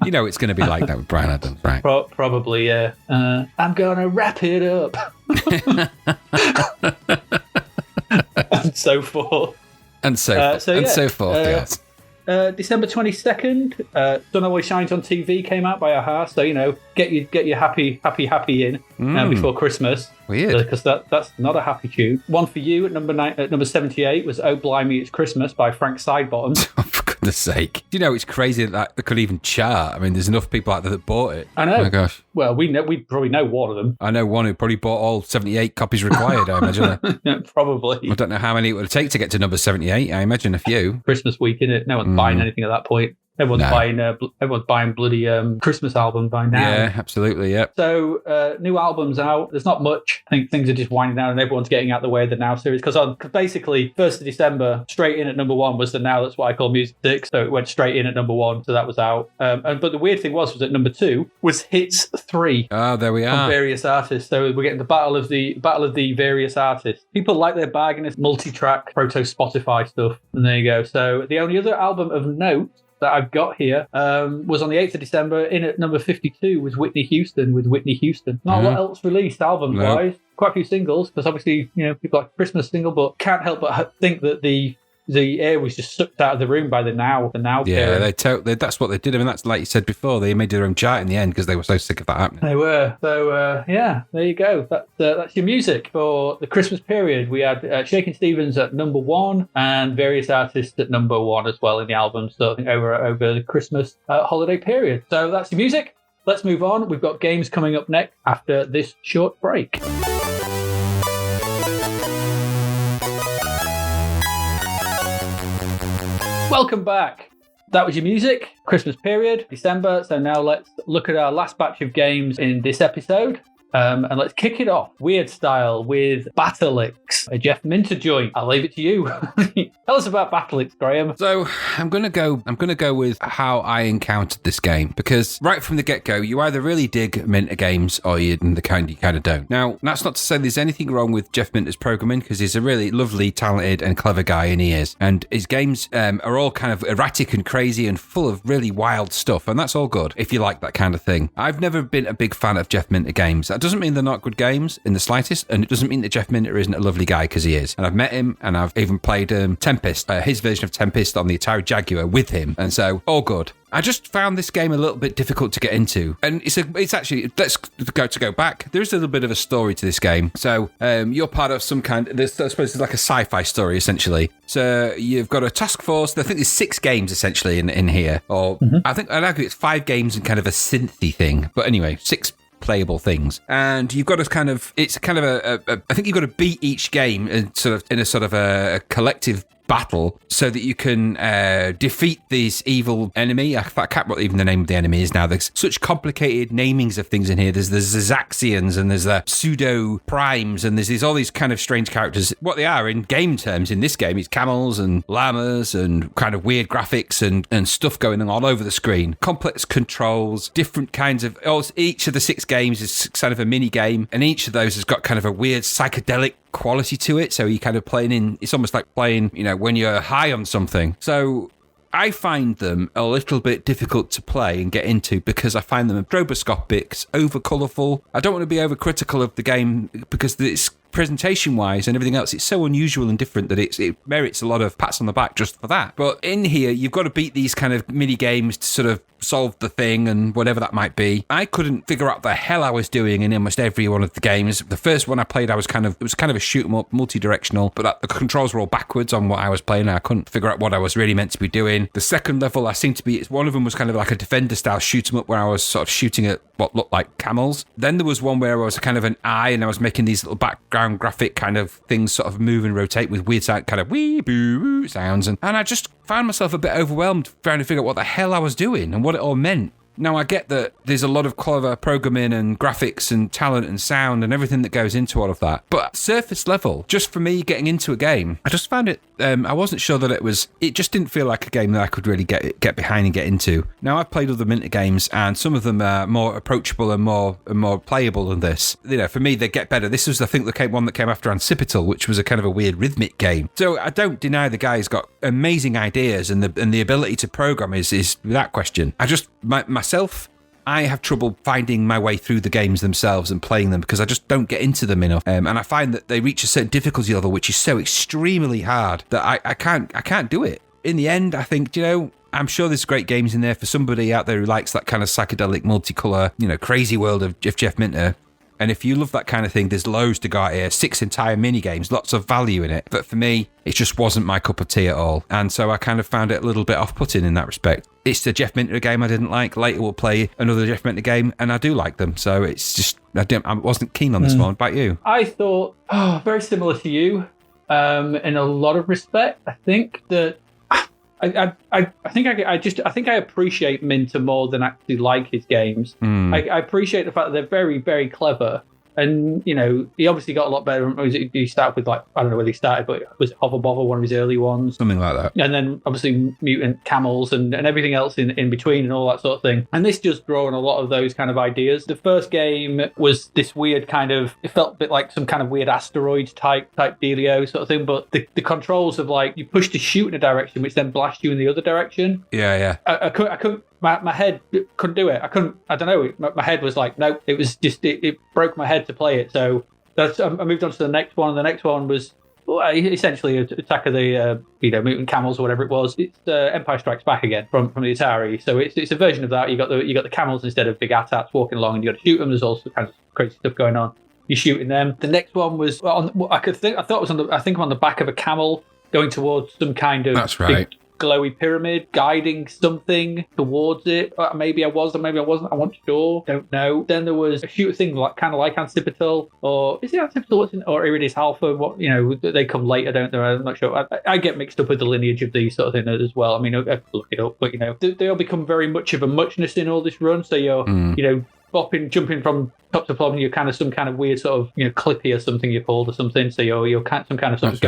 You know it's going to be like that with Bryan Adams, right? Probably, yeah. I'm going to wrap it up. And so forth. And so forth, yes. December 22nd, Sun Always Shines on TV came out by Aha, so get your happy in before Christmas. Weird, because that's not a happy tune. One for you at number 78 was Oh Blimey It's Christmas by Frank Sidebottom. Oh, for goodness sake! Do you know it's crazy that could even chart? I mean, there's enough people out there that bought it. I know. Oh my gosh. Well, we probably know one of them. I know one who probably bought all 78 copies required. I imagine. Probably. I don't know how many it would take to get to number 78. I imagine a few. Christmas week, innit? No one's buying anything at that point. Everyone's buying bloody Christmas album by now. Yeah, absolutely, yeah. So, new albums out. There's not much. I think things are just winding down and everyone's getting out of the way of the Now series. Because basically, 1st of December, straight in at number 1 was the Now That's What I Call Music 6. So it went straight in at number 1. So that was out. But the weird thing was at number 2 was Hits 3. Oh, there we are. From various artists. So we're getting the battle of the various artists. People like their bag in this multi-track proto-Spotify stuff. And there you go. So the only other album of note that I've got here was on the 8th of December. In at number 52 was Whitney Houston with Whitney Houston. Not a lot else released album-wise. No. Quite a few singles, because obviously, people like Christmas single, but can't help but think that the air was just sucked out of the room by the Now Yeah, that's what they did. I mean, that's like you said before, they made their own chart in the end because they were so sick of that happening. They were. So, there you go. That's your music for the Christmas period. We had Shakin' Stevens at number 1 and various artists at number 1 as well in the album. So I think over the Christmas holiday period. So that's your music. Let's move on. We've got games coming up next after this short break. Welcome back. That was your music, Christmas period, December. So now let's look at our last batch of games in this episode. And let's kick it off weird style with Batalyx, a Jeff Minter joint. I'll leave it to you. Tell us about Batalyx, Graham. So I'm gonna go with how I encountered this game, because right from the get-go, you either really dig Minter games or you kind of don't. Now, that's not to say there's anything wrong with Jeff Minter's programming, because he's a really lovely, talented, and clever guy, and he is. And his games are all kind of erratic and crazy and full of really wild stuff, and that's all good if you like that kind of thing. I've never been a big fan of Jeff Minter games. That doesn't mean they're not good games in the slightest, and it doesn't mean that Jeff Minter isn't a lovely guy, because he is. And I've met him, and I've even played Tempest, his version of Tempest on the Atari Jaguar with him, and so all good. I just found this game a little bit difficult to get into, and it's actually, let's go back. There is a little bit of a story to this game. So you're part of some kind. I suppose it's like a sci-fi story essentially. So you've got a task force. I think there's 6 games essentially in here, or I think I'd argue it's 5 games and kind of a synthy thing. But anyway, 6 playable things, and you've got to I think you've got to beat each game in a sort of a collective battle so that you can defeat this evil enemy. I can't remember what even the name of the enemy is now. There's such complicated namings of things in here. There's the Zaxians and there's the pseudo primes and there's all these kind of strange characters. What they are in game terms in this game is camels and llamas and kind of weird graphics and stuff going on all over the screen. Complex controls, different kinds of... Each of the 6 games is kind of a mini game, and each of those has got kind of a weird psychedelic quality to it. So you kind of playing in... It's almost like playing, when you're high on something. So I find them a little bit difficult to play and get into because I find them stroboscopic, over colourful. I don't want to be over critical of the game because it's presentation-wise and everything else, it's so unusual and different that it merits a lot of pats on the back just for that. But in here, you've got to beat these kind of mini-games to sort of solve the thing and whatever that might be. I couldn't figure out the hell I was doing in almost every one of the games. The first one I played, it was kind of a shoot 'em up, multi-directional, but the controls were all backwards on what I was playing. I couldn't figure out what I was really meant to be doing. The second level, one of them was kind of like a defender-style shoot 'em up where I was sort of shooting at what looked like camels. Then there was one where I was kind of an eye and I was making these little background graphic kind of things sort of move and rotate with weird sound, kind of wee boo woo sounds, and I just found myself a bit overwhelmed trying to figure out what the hell I was doing and what it all meant. Now, I get that there's a lot of clever programming and graphics and talent and sound and everything that goes into all of that. But surface level, just for me getting into a game, I just found it, I wasn't sure that it just didn't feel like a game that I could really get behind and get into. Now, I've played other Minter games and some of them are more approachable and more playable than this. You know, for me, they get better. This was, I think, one that came after Untitled, which was a kind of a weird rhythmic game. So I don't deny the guy's got amazing ideas and the ability to program is without question. Myself, I have trouble finding my way through the games themselves and playing them because I just don't get into them enough. And I find that they reach a certain difficulty level, which is so extremely hard that I can't do it. In the end, I think, I'm sure there's great games in there for somebody out there who likes that kind of psychedelic, multicolour, crazy world of Jeff Minter. And if you love that kind of thing, there's loads to go out here. 6 entire mini games, lots of value in it. But for me, it just wasn't my cup of tea at all. And so I kind of found it a little bit off-putting in that respect. It's the Jeff Minter game I didn't like. Later we'll play another Jeff Minter game, and I do like them. So it's just, I wasn't keen on this one. What about you? I thought, very similar to you in a lot of respect. I think that I think I appreciate Minter more than actually like his games. I appreciate the fact that they're very, very clever. And, he obviously got a lot better. He started with, I don't know whether he started, but was it Hover Bother, one of his early ones? Something like that. And then, obviously, Mutant Camels and everything else in between and all that sort of thing. And this just draw on a lot of those kind of ideas. The first game was this weird kind of, it felt a bit like some kind of weird asteroid type dealio sort of thing. But the controls of, you push to shoot in a direction, which then blasts you in the other direction. Yeah. I couldn't. My head couldn't do it. I don't know. My head was like, no, it was just, it broke my head to play it. So I moved on to the next one. The next one was essentially Attack of the, Mutant Camels or whatever it was. It's Empire Strikes Back again from the Atari. So it's a version of that. You got the camels instead of big AT-ATs walking along and you got to shoot them. There's also kinds of crazy stuff going on. You're shooting them. The next one was, I thought it was on the back of a camel going towards some kind of That's right. big glowy pyramid, guiding something towards it. Maybe I was, or maybe I wasn't. I wasn't sure. Don't know. Then there was a shooter thing kind of like Anticipatal, or is it Anticipatal? Or Iridis Alpha? What they come later, don't they? I'm not sure. I get mixed up with the lineage of these sort of things as well. I mean, I have to look it up, but they all become very much of a muchness in all this run. So you're bopping, jumping from top to bottom. You're kind of some kind of weird sort of clippy or something you're called or something. So you're some kind of sort of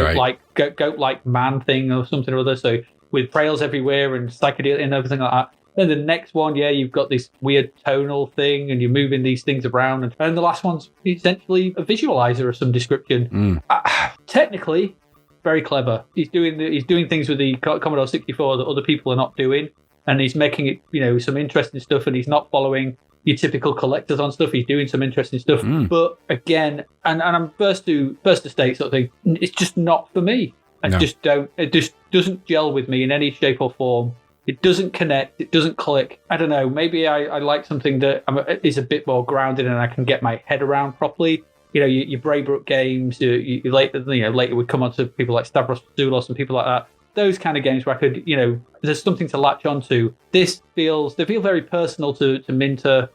goat-like man thing or something or other. So with trails everywhere and psychedelic and everything like that. Then the next one, you've got this weird tonal thing and you're moving these things around. And the last one's essentially a visualizer of some description. Technically, very clever. He's doing things with the Commodore 64 that other people are not doing. And he's making it, some interesting stuff, and he's not following your typical collectors on stuff. He's doing some interesting stuff. But again, and I'm first to state sort of thing, it's just not for me. It just doesn't gel with me in any shape or form. It doesn't connect. It doesn't click. I don't know. Maybe I like something that is a bit more grounded and I can get my head around properly. Your Braybrook games. You later would come on to people like Stavros Zoulos and people like that. Those kind of games where I could, there's something to latch onto. They feel very personal to Minter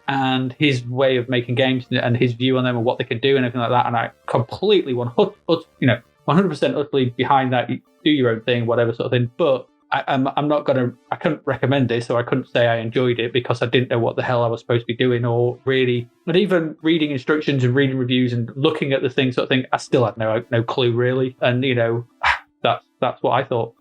and his way of making games and his view on them and what they can do and everything like that. And I completely 100% utterly behind that. You do your own thing, whatever sort of thing. But I couldn't recommend this, or I couldn't say I enjoyed it because I didn't know what the hell I was supposed to be doing, or really. But even reading instructions and reading reviews and looking at the thing sort of thing, I still had no clue really. And that's what I thought.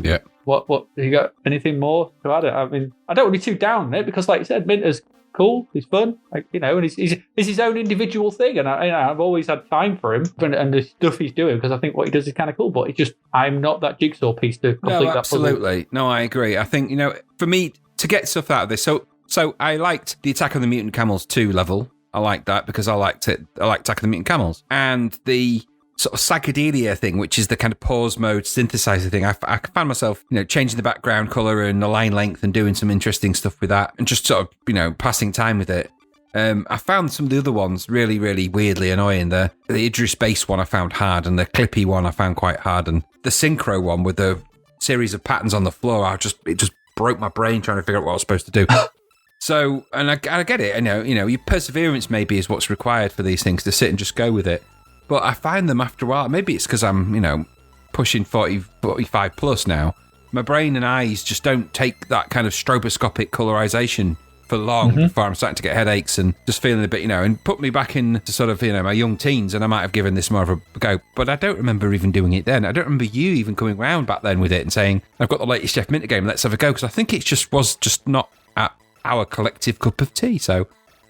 Yeah. What you got? Anything more to add? I mean, I don't want to be too down on it because, like you said, Minter's cool. He's fun. Like, and he's his own individual thing. And I've always had time for him and the stuff he's doing because I think what he does is kind of cool. But I'm not that jigsaw piece to complete that puzzle. Absolutely. No, I agree. I think, for me to get stuff out of this, so I liked the Attack of the Mutant Camels 2 level. I liked that because I liked it. I liked Attack of the Mutant Camels. And the sort of psychedelia thing, which is the kind of pause mode synthesizer thing. I found myself, changing the background color and the line length and doing some interesting stuff with that and just sort of, passing time with it. I found some of the other ones really, really weirdly annoying. The Idris Base one I found hard, and the Clippy one I found quite hard, and the Synchro one with the series of patterns on the floor, it just broke my brain trying to figure out what I was supposed to do. So, and I get it. Your perseverance maybe is what's required for these things, to sit and just go with it. But I find them after a while, maybe it's because I'm, pushing 40, 45 plus now. My brain and eyes just don't take that kind of stroboscopic colorization for long before I'm starting to get headaches and just feeling a bit, and put me back into sort of, my young teens, and I might have given this more of a go. But I don't remember even doing it then. I don't remember you even coming round back then with it and saying, I've got the latest Jeff Minter game, let's have a go. Because I think it was just not at our collective cup of tea. So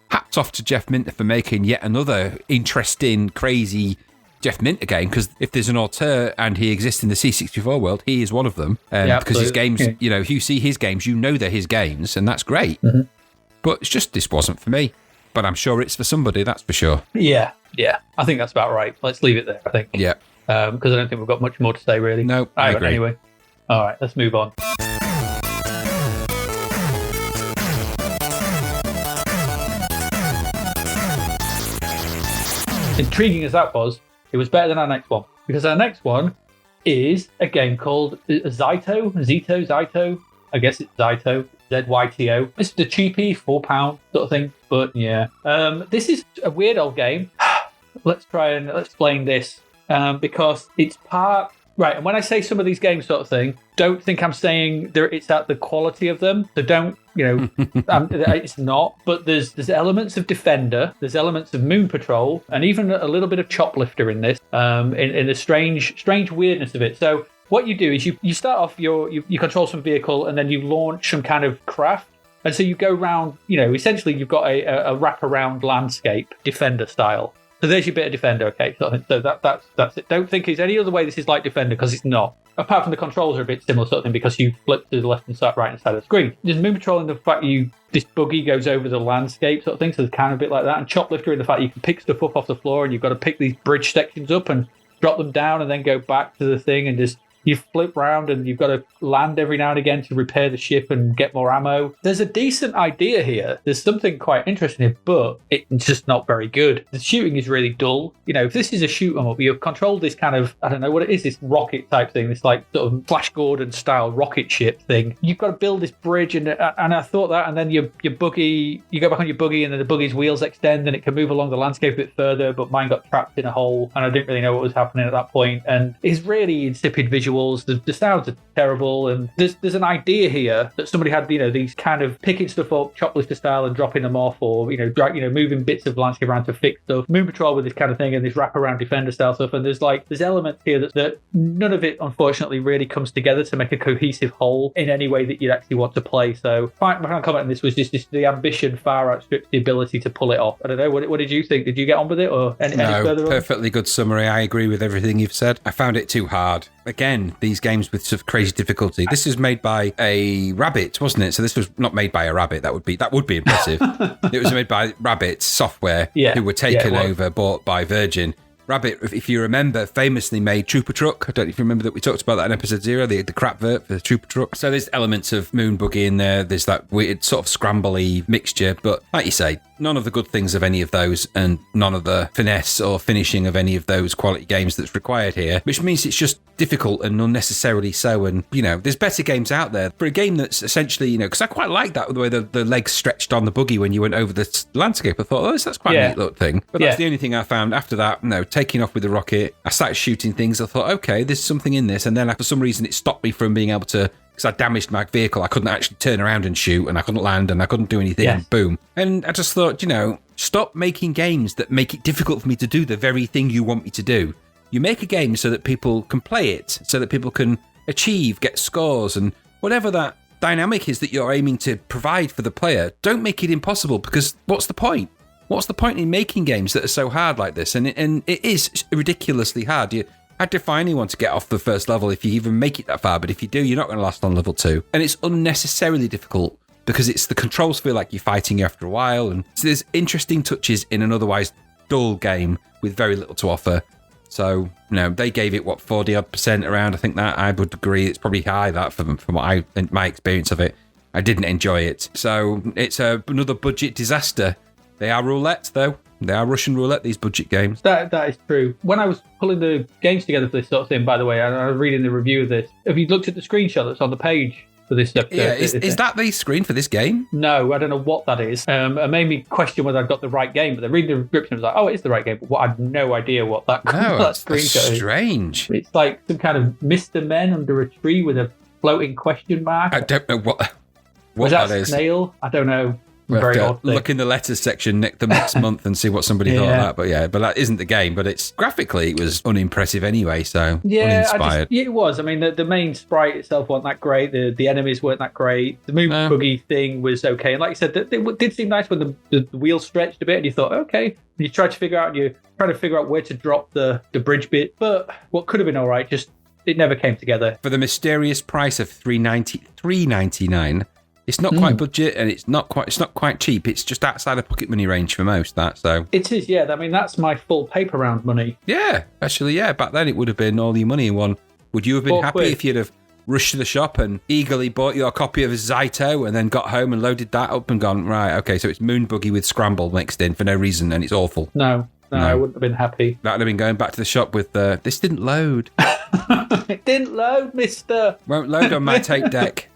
hats off to Jeff Minter for making yet another interesting, crazy Jeff Minter game, because if there's an auteur and he exists in the C64 world, he is one of them. Because his games, if you see his games, they're his games, and that's great. But it's just, this wasn't for me. But I'm sure it's for somebody, that's for sure. Yeah. I think that's about right. Let's leave it there, I think. Yeah. Because I don't think we've got much more to say, really. No, I agree. Anyway. All right, let's move on. Intriguing as that was, it was better than our next one, because our next one is a game called Zyto. I guess it's Zyto, Zyto. It's the cheapy £4 sort of thing, but yeah. This is a weird old game. Let's try and explain this, because it's part. Right, and when I say some of these games sort of thing, don't think I'm saying it's at the quality of them. So don't, it's not. But there's elements of Defender, there's elements of Moon Patrol, and even a little bit of Choplifter in this, in the strange weirdness of it. So what you do is you start off, you control some vehicle, and then you launch some kind of craft. And so you go around, essentially you've got a wraparound landscape, Defender style. So there's your bit of Defender, okay? So that's it. Don't think it's any other way this is like Defender, because it's not. Apart from the controls are a bit similar sort of thing, because you flip to the left and right hand side of the screen. There's Moon Patrol in the fact this buggy goes over the landscape sort of thing, so there's kind of a bit like that. And Choplifter in the fact you can pick stuff up off the floor, and you've got to pick these bridge sections up and drop them down and then go back to the thing, and just you flip round, and you've got to land every now and again to repair the ship and get more ammo. There's a decent idea here. There's something quite interesting here, but it's just not very good. The shooting is really dull. If this is a shoot 'em up, you've controlled this kind of, I don't know what it is, this rocket type thing, this like sort of Flash Gordon style rocket ship thing. You've got to build this bridge, and I thought that, and then your buggy, you go back on your buggy, and then the buggy's wheels extend, and it can move along the landscape a bit further, but mine got trapped in a hole, and I didn't really know what was happening at that point. And it's really insipid visuals. The sounds are terrible, and there's an idea here that somebody had, these kind of picking stuff up, Choplifter style, and dropping them off, or moving bits of landscape around to fix stuff. Moon Patrol with this kind of thing, and this wraparound Defender style stuff. And there's elements here that none of it, unfortunately, really comes together to make a cohesive whole in any way that you'd actually want to play. So my final comment on this was just the ambition far outstrips the ability to pull it off. I don't know. What did you think? Did you get on with it, or any further on? Perfectly good summary. I agree with everything you've said. I found it too hard. Again, these games with sort of crazy difficulty. This is made by a Rabbit, wasn't it? So this was not made by a Rabbit. That would be impressive. It was made by Rabbit Software, who were taken over, bought by Virgin. Rabbit, if you remember, famously made Trooper Truck. I don't know if you remember that we talked about that in episode 0, the Crapvert for the Trooper Truck. So there's elements of Moon Buggy in there. There's that weird sort of scrambly mixture. But like you say, none of the good things of any of those, and none of the finesse or finishing of any of those quality games that's required here, which means it's just difficult and unnecessarily so. And, there's better games out there. For a game that's essentially, because I quite like that, the way the legs stretched on the buggy when you went over the landscape. I thought, that's quite a neat little thing. But that's the only thing I found. After that, taking off with the rocket, I started shooting things. I thought, okay, there's something in this. And then for some reason, it stopped me from being able to, because I damaged my vehicle. I couldn't actually turn around and shoot, and I couldn't land, and I couldn't do anything, and boom. And I just thought, stop making games that make it difficult for me to do the very thing you want me to do. You make a game so that people can play it, so that people can achieve, get scores, and whatever that dynamic is that you're aiming to provide for the player, don't make it impossible, because what's the point? What's the point in making games that are so hard like this? And it is ridiculously hard. I'd defy anyone to get off the first level if you even make it that far, but if you do, you're not going to last on level 2. And it's unnecessarily difficult because the controls feel like you're fighting after a while. And so there's interesting touches in an otherwise dull game with very little to offer. So, they gave it, 40-odd% around. I think that I would agree. It's probably high, that, from my experience of it. I didn't enjoy it. So it's another budget disaster. They are roulette, though. They are Russian roulette, these budget games. That is true. When I was pulling the games together for this sort of thing, by the way, and I was reading the review of this, have you looked at the screenshot that's on the page for this episode? Yeah, is that the screen for this game? No, I don't know what that is. It made me question whether I've got the right game, but then reading the description, I was like, oh, it is the right game, but I had no idea what that screenshot is. Strange. It's like some kind of Mr. Men under a tree with a floating question mark. I don't know what that is. Snail? I don't know. We'll Very have odd to look in the letters section the next month and see what somebody thought of that. But that isn't the game. But it's graphically, it was unimpressive anyway. So uninspired. It was. I mean, the main sprite itself wasn't that great. The enemies weren't that great. The moon buggy thing was okay. And like you said, it did seem nice when the wheel stretched a bit, and you thought, okay. And you tried to figure out where to drop the bridge bit. But what could have been all right, it never came together. For the mysterious price of $3.99. It's not quite budget, and it's not quite cheap. It's just outside of pocket money range for most. So it is, yeah. I mean, that's my full paper round money. Yeah, actually, yeah. Back then, it would have been all your money in one. Would you have been happy if you'd have rushed to the shop and eagerly bought your copy of Zyto and then got home and loaded that up and gone, right? Okay, so it's Moon Buggy with Scramble mixed in for no reason, and it's awful. No, I wouldn't have been happy. That would have been going back to the shop with this didn't load. It didn't load, Mister. Won't load on my tape deck.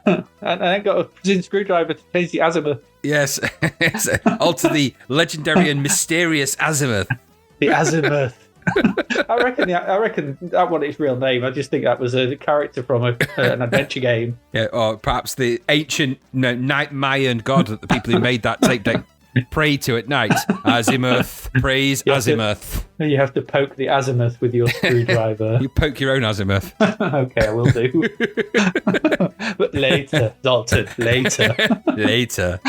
And I got a precision screwdriver to change the azimuth. Yes, alter the legendary and mysterious azimuth. The azimuth. I reckon that wasn't its real name. I just think that was a character from an adventure game. Yeah, or perhaps the ancient night Mayan god that the people who made that tape deck pray to at night. Azimuth, praise Azimuth. You have to poke the azimuth with your screwdriver. You poke your own azimuth. Okay, I will do. But later, Zoltan, later. Later.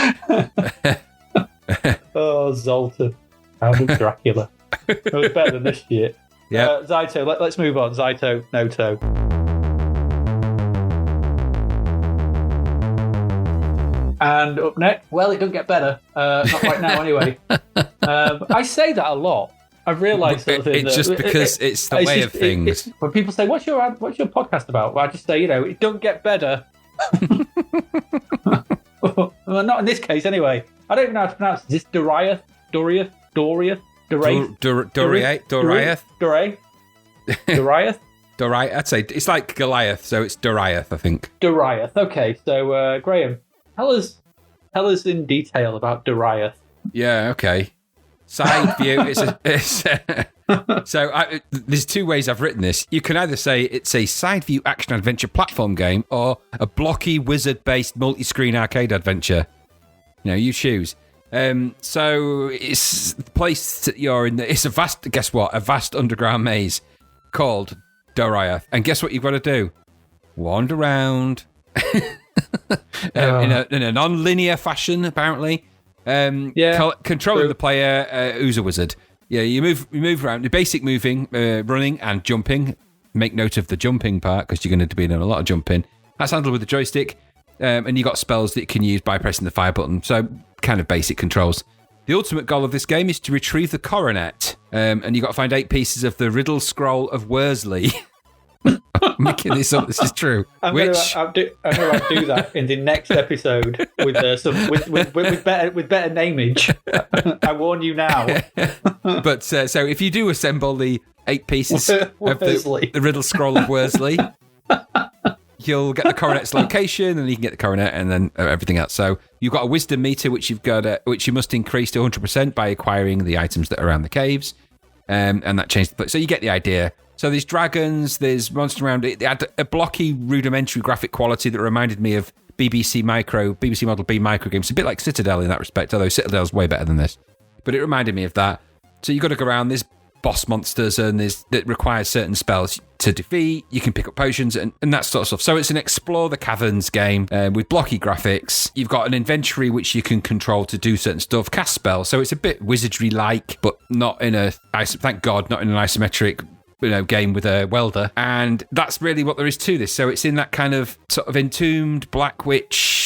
Oh, Zoltan. Hound of Dracula. It was better than this shit. Yeah. Zyto, let's move on. Zyto, Noto. And up next, well, it doesn't get better. Not right now, anyway. I say that a lot. I've realised it's just because it's the way of things. When people say, "What's your podcast about?" Well, I just say, it don't get better. Well, not in this case, anyway. I don't even know how to pronounce it. Is this Doriath? Doriath? Doriath? Doriath? I'd say it's like Goliath, so it's Doriath, I think. Doriath. Okay, so Graham, tell us in detail about Doriath. Yeah, okay. Side view. There's two ways I've written this. You can either say it's a side view action adventure platform game or a blocky wizard-based multi-screen arcade adventure. You choose. So it's the place that you're in. It's a vast underground maze called Doriath. And guess what you've got to do? Wander around in a non-linear fashion, apparently. Controlling the player who's a wizard. Yeah, you move around. The basic moving, running and jumping. Make note of the jumping part because you're going to be doing a lot of jumping. That's handled with the joystick. And you got spells that you can use by pressing the fire button. So kind of basic controls. The ultimate goal of this game is to retrieve the coronet. And you got to find 8 pieces of the riddle scroll of Worsley. I'm making this up. This is true. I'm going to do that in the next episode with better nameage. I warn you now. But so if you do assemble the 8 pieces of the riddle scroll of Worsley, you'll get the coronet's location, and you can get the coronet, and then everything else. So you've got a wisdom meter, which which you must increase to 100% by acquiring the items that are around the caves, and that changes the place. So you get the idea. So there's dragons, there's monster around it. They had a blocky, rudimentary graphic quality that reminded me of BBC Model B micro games. It's a bit like Citadel in that respect, although Citadel's way better than this. But it reminded me of that. So you've got to go around. There's boss monsters, and that requires certain spells. to defeat. You can pick up potions and that sort of stuff. So it's an explore the caverns game with blocky graphics. You've got an inventory which you can control to do certain stuff, cast spells. So it's a bit wizardry-like, but not in a, thank God, not in an isometric game with a welder. And that's really what there is to this. So it's in that kind of sort of entombed Black Witch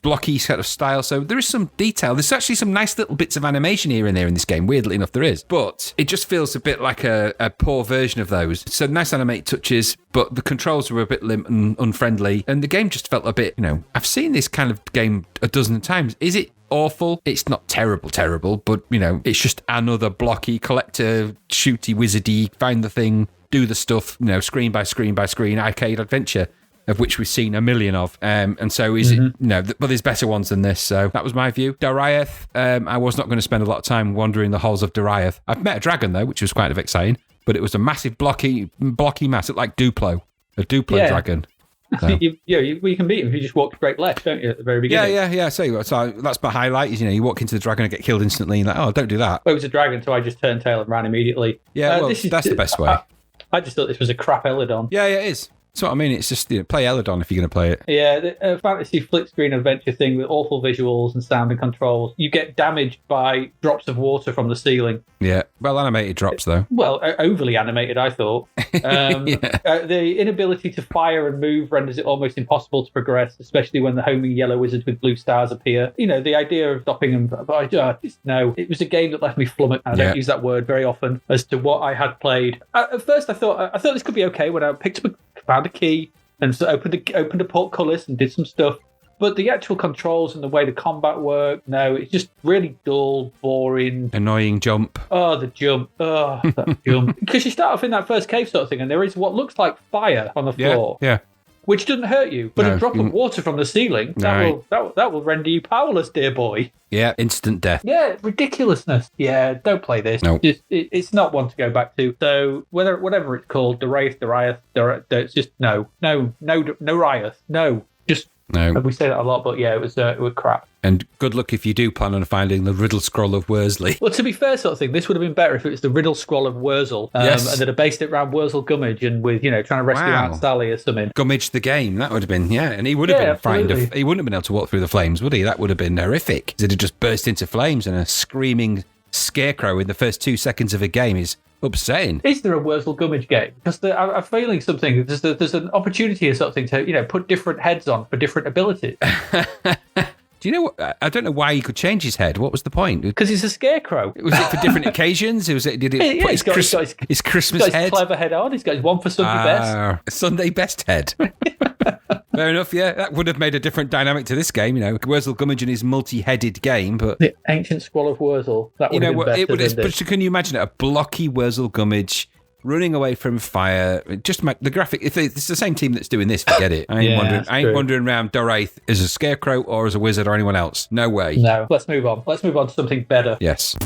blocky sort of style. So there is some detail. There's actually some nice little bits of animation here and there in this game. Weirdly enough, there is. But it just feels a bit like a poor version of those. So nice animated touches, but the controls were a bit limp and unfriendly. And the game just felt a bit, I've seen this kind of game a dozen times. Is it awful? It's not terrible, but it's just another blocky collector, shooty, wizardy, find the thing, do the stuff, screen by screen by screen arcade adventure, of which we've seen a million of. And so is it, but there's better ones than this. So that was my view. Doriath, I was not going to spend a lot of time wandering the halls of Doriath. I've met a dragon though, which was quite exciting, but it was a massive blocky mass, like Duplo, a Duplo dragon. So. You can beat him if you just walk straight left, don't you, at the very beginning? Yeah. So that's my highlight is, you walk into the dragon and get killed instantly and don't do that. Well, it was a dragon, so I just turned tail and ran immediately. Yeah, that's the best way. I just thought this was a crap Elidon. Yeah, it is. So I mean, it's just play Elidon if you're going to play it. Yeah, the fantasy flick screen adventure thing with awful visuals and sound and controls. You get damaged by drops of water from the ceiling. Yeah, well animated drops though. Well, overly animated, I thought. The inability to fire and move renders it almost impossible to progress, especially when the homing yellow wizards with blue stars appear. The idea of stopping them, no. It was a game that left me flummoxed. I don't use that word very often as to what I had played. At first, I thought this could be okay when I picked up found a key and so opened a portcullis and did some stuff. But the actual controls and the way the combat worked, no, it's just really dull, boring. Annoying jump. Oh, the jump. Oh, that jump. Because you start off in that first cave sort of thing and there is what looks like fire on the floor. Yeah. Which doesn't hurt you, but a drop of water from the ceiling, that will render you powerless, dear boy. Yeah, instant death. Yeah, ridiculousness. Yeah, don't play this. No. It's not one to go back to. So whatever it's called, Doriath, it's just no, Riot. No, just no. We say that a lot, but yeah, it was crap. And good luck if you do plan on finding the riddle scroll of Worsley. Well, to be fair, sort of thing, this would have been better if it was the riddle scroll of Wurzel, yes. And that had based it around Wurzel Gummidge and with trying to rescue Aunt Sally or something. Gummidge the game, that would have been and he would have been frightened. He wouldn't have been able to walk through the flames, would he? That would have been horrific. It'd have just burst into flames and a screaming scarecrow in the first 2 seconds of a game is upsetting. Is there a Wurzel Gummidge game? Because I'm feeling something. There's an opportunity or something to put different heads on for different abilities. Do you know what? I don't know why he could change his head. What was the point? Because he's a scarecrow. Was it for different occasions? Did it put his Christmas he's got his head? Clever head on. He's got his one for Sunday best. Sunday best head. Fair enough, yeah. That would have made a different dynamic to this game, Wurzel Gummidge and his multi-headed game, but... The ancient scroll of Wurzel. That would have been better, but can you imagine it? A blocky Wurzel Gummidge running away from fire. Just the graphic. If it's the same team that's doing this, forget it. I ain't wandering around Doriath as a scarecrow or as a wizard or anyone else. No way. No. Let's move on. Let's move on to something better. Yes.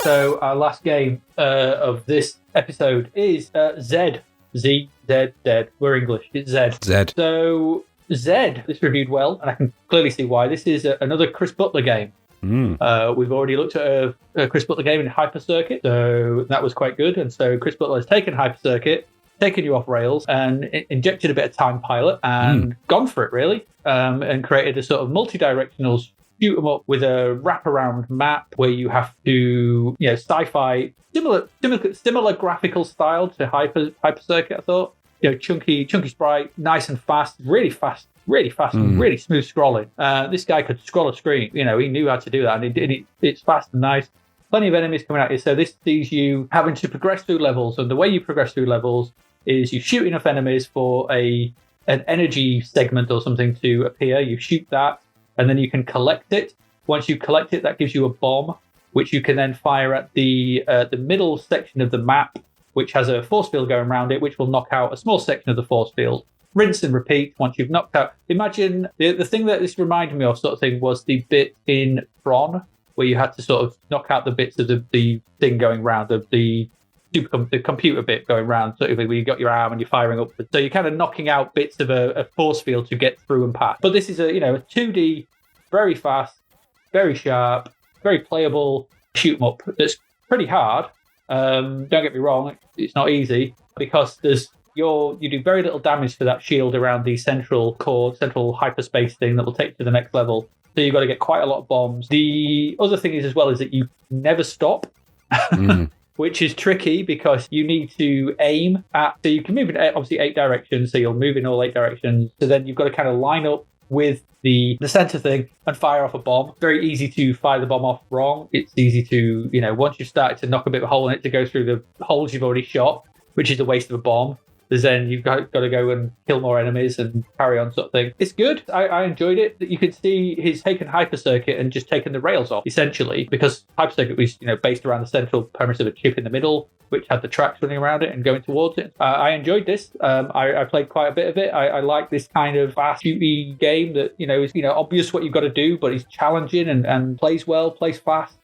So our last game of this episode is Zed. Z-Z-Z. We're English. It's Zed. Zed. So Zed, this reviewed well, and I can clearly see why. This is another Chris Butler game. We've already looked at a Chris Butler game in Hyper Circuit, so that was quite good. And so Chris Butler has taken Hyper Circuit, taken you off rails, and injected a bit of Time Pilot and gone for it, really, and created a sort of multi-directional shoot 'em up with a wraparound map where you have to, sci-fi, similar graphical style to Hyper Circuit, I thought. Chunky sprite, nice and fast, really fast, and really smooth scrolling. This guy could scroll a screen. He knew how to do that, and it's fast and nice. Plenty of enemies coming at you. So this sees you having to progress through levels, and the way you progress through levels is you shoot enough enemies for an energy segment or something to appear. You shoot that, and then you can collect it. Once you collect it, that gives you a bomb, which you can then fire at the middle section of the map, which has a force field going around it, which will knock out a small section of the force field. Rinse and repeat once you've knocked out. Imagine the thing that this reminded me of, sort of thing, was the bit in Tron where you had to sort of knock out the bits of the thing going round, the computer bit going round, sort of where you got your arm and you're firing up. So you're kind of knocking out bits of a force field to get through and past. But this is a 2D, very fast, very sharp, very playable, shoot 'em up that's pretty hard. Don't get me wrong, it's not easy because you do very little damage to that shield around the central hyperspace thing that will take you to the next level. So you've got to get quite a lot of bombs. The other thing is as well is that you never stop, which is tricky because you need to aim at. So you can move in obviously 8 directions. So you'll move in all 8 directions. So then you've got to kind of line up with the center thing and fire off a bomb. Very easy to fire the bomb off wrong. It's easy to, once you've started to knock a bit of a hole in it, to go through the holes you've already shot, which is a waste of a bomb. Then you've got to go and kill more enemies and carry on sort of thing. It's good. I enjoyed it. You could see he's taken Hyper Circuit and just taken the rails off, essentially, because Hyper Circuit was based around the central premise of a chip in the middle, which had the tracks running around it and going towards it. I enjoyed this. I played quite a bit of it. I like this kind of fast shooty game that is obvious what you've got to do, but it's challenging and plays well, plays fast.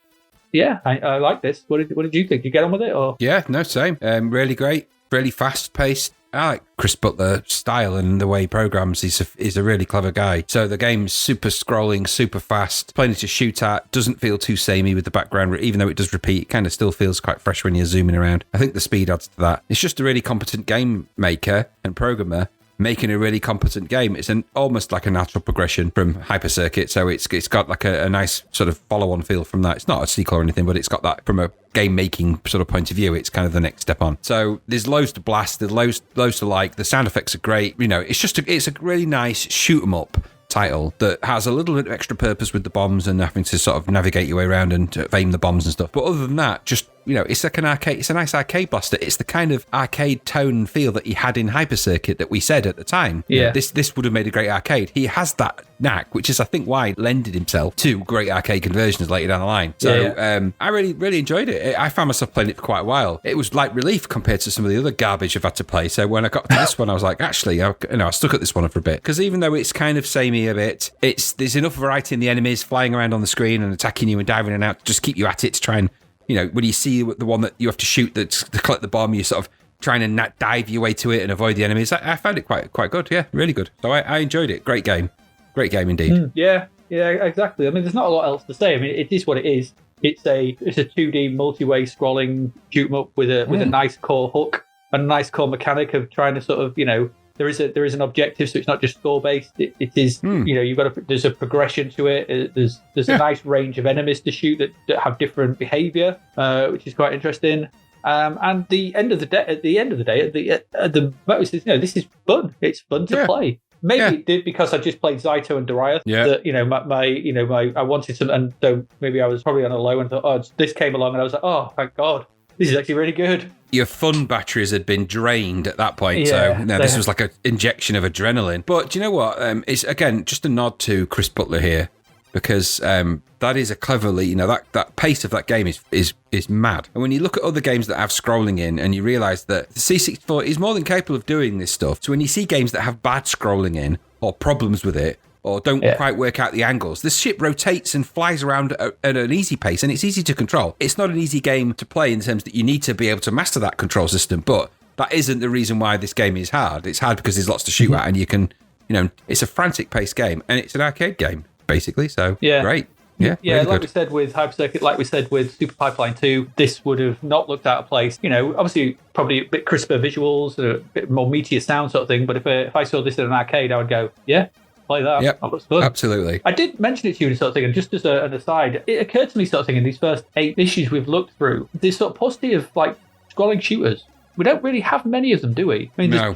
Yeah, I like this. What did you think? Did you get on with it? Or yeah, no, same. Really great. Really fast-paced. I like Chris Butler's style and the way he programs. He's a really clever guy. So the game's super scrolling, super fast, plenty to shoot at, doesn't feel too samey with the background, even though it does repeat. It kind of still feels quite fresh when you're zooming around. I think the speed adds to that. It's just a really competent game maker and programmer making a really competent game. It's almost like a natural progression from Hyper Circuit, so it's got like a nice sort of follow-on feel from that. It's not a sequel or anything, but it's got that from a game-making sort of point of view. It's kind of the next step on. So there's loads to blast, there's loads to like. The sound effects are great. It's a really nice shoot-'em-up title that has a little bit of extra purpose with the bombs and having to sort of navigate your way around and aim the bombs and stuff. But other than that, just it's like an arcade. It's a nice arcade blaster. It's the kind of arcade tone and feel that he had in Hyper Circuit that we said at the time. Yeah, this would have made a great arcade. He has that knack, which is I think why it lended himself to great arcade conversions later down the line. So I really enjoyed it. I found myself playing it for quite a while. It was like relief compared to some of the other garbage I've had to play. So when I got to this one, I was like, actually, I stuck at this one for a bit because even though it's kind of samey a bit, there's enough variety in the enemies flying around on the screen and attacking you and diving in and out to just keep you at it to try and. When you see the one that you have to shoot to collect the bomb, you're sort of trying to dive your way to it and avoid the enemies. I found it quite good. Yeah, really good. So I enjoyed it. Great game indeed. Yeah, exactly. I mean, there's not a lot else to say. I mean, it is what it is. It's a 2D multi-way scrolling shoot 'em up with a nice core hook and a nice core mechanic of trying to sort of there is an objective, so it's not just score based. It is you've got there's a progression to it. There's a nice range of enemies to shoot that have different behaviour, which is quite interesting. And at the end of the day, most is this is fun. It's fun to play. Maybe it did because I just played Zyto and Doriath. Yeah. That I wanted some, and so maybe I was probably on a low and thought, this came along, and I was like, oh, thank God. This is actually really good. Your fun batteries had been drained at that point, so this was like an injection of adrenaline. But do you know what? It's, again, just a nod to Chris Butler here, because that is a cleverly, that pace of that game is mad. And when you look at other games that have scrolling in, and you realise that the C64 is more than capable of doing this stuff, so when you see games that have bad scrolling in, or problems with it, or don't quite work out the angles. This ship rotates and flies around at an easy pace, and it's easy to control. It's not an easy game to play in terms that you need to be able to master that control system, but that isn't the reason why this game is hard. It's hard because there's lots to shoot at, and you can, it's a frantic paced game, and it's an arcade game, basically, so great. Yeah, really like good. we said with Hyper Circuit, like we said with Super Pipeline 2, this would have not looked out of place. Obviously, probably a bit crisper visuals, a bit more meatier sound sort of thing, but if I saw this in an arcade, I would go, play that. Yep, that looks fun. Absolutely. I did mention it to you sort of thing, and just as an aside, it occurred to me sort of thing in these first 8 issues we've looked through, this sort of paucity of like scrolling shooters. We don't really have many of them, do we? I mean, there's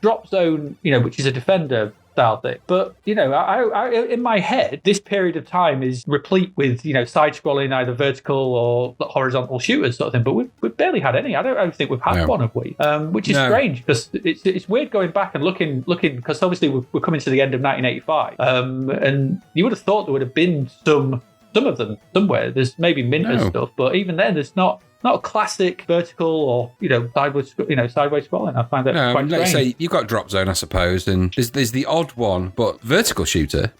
Drop Zone, which is a defender style thing. But, I in my head, this period of time is replete with, side-scrolling, either vertical or horizontal shooters sort of thing. But we've barely had any. I don't think we've had one, have we? Which is strange, because it's weird going back and looking, because obviously we're coming to the end of 1985. And you would have thought there would have been some of them somewhere. There's maybe Minter stuff, but even then, there's not a classic vertical or sideways scrolling. I find that quite strange. Let's say you've got Drop Zone, I suppose, and there's the odd one, but vertical shooter,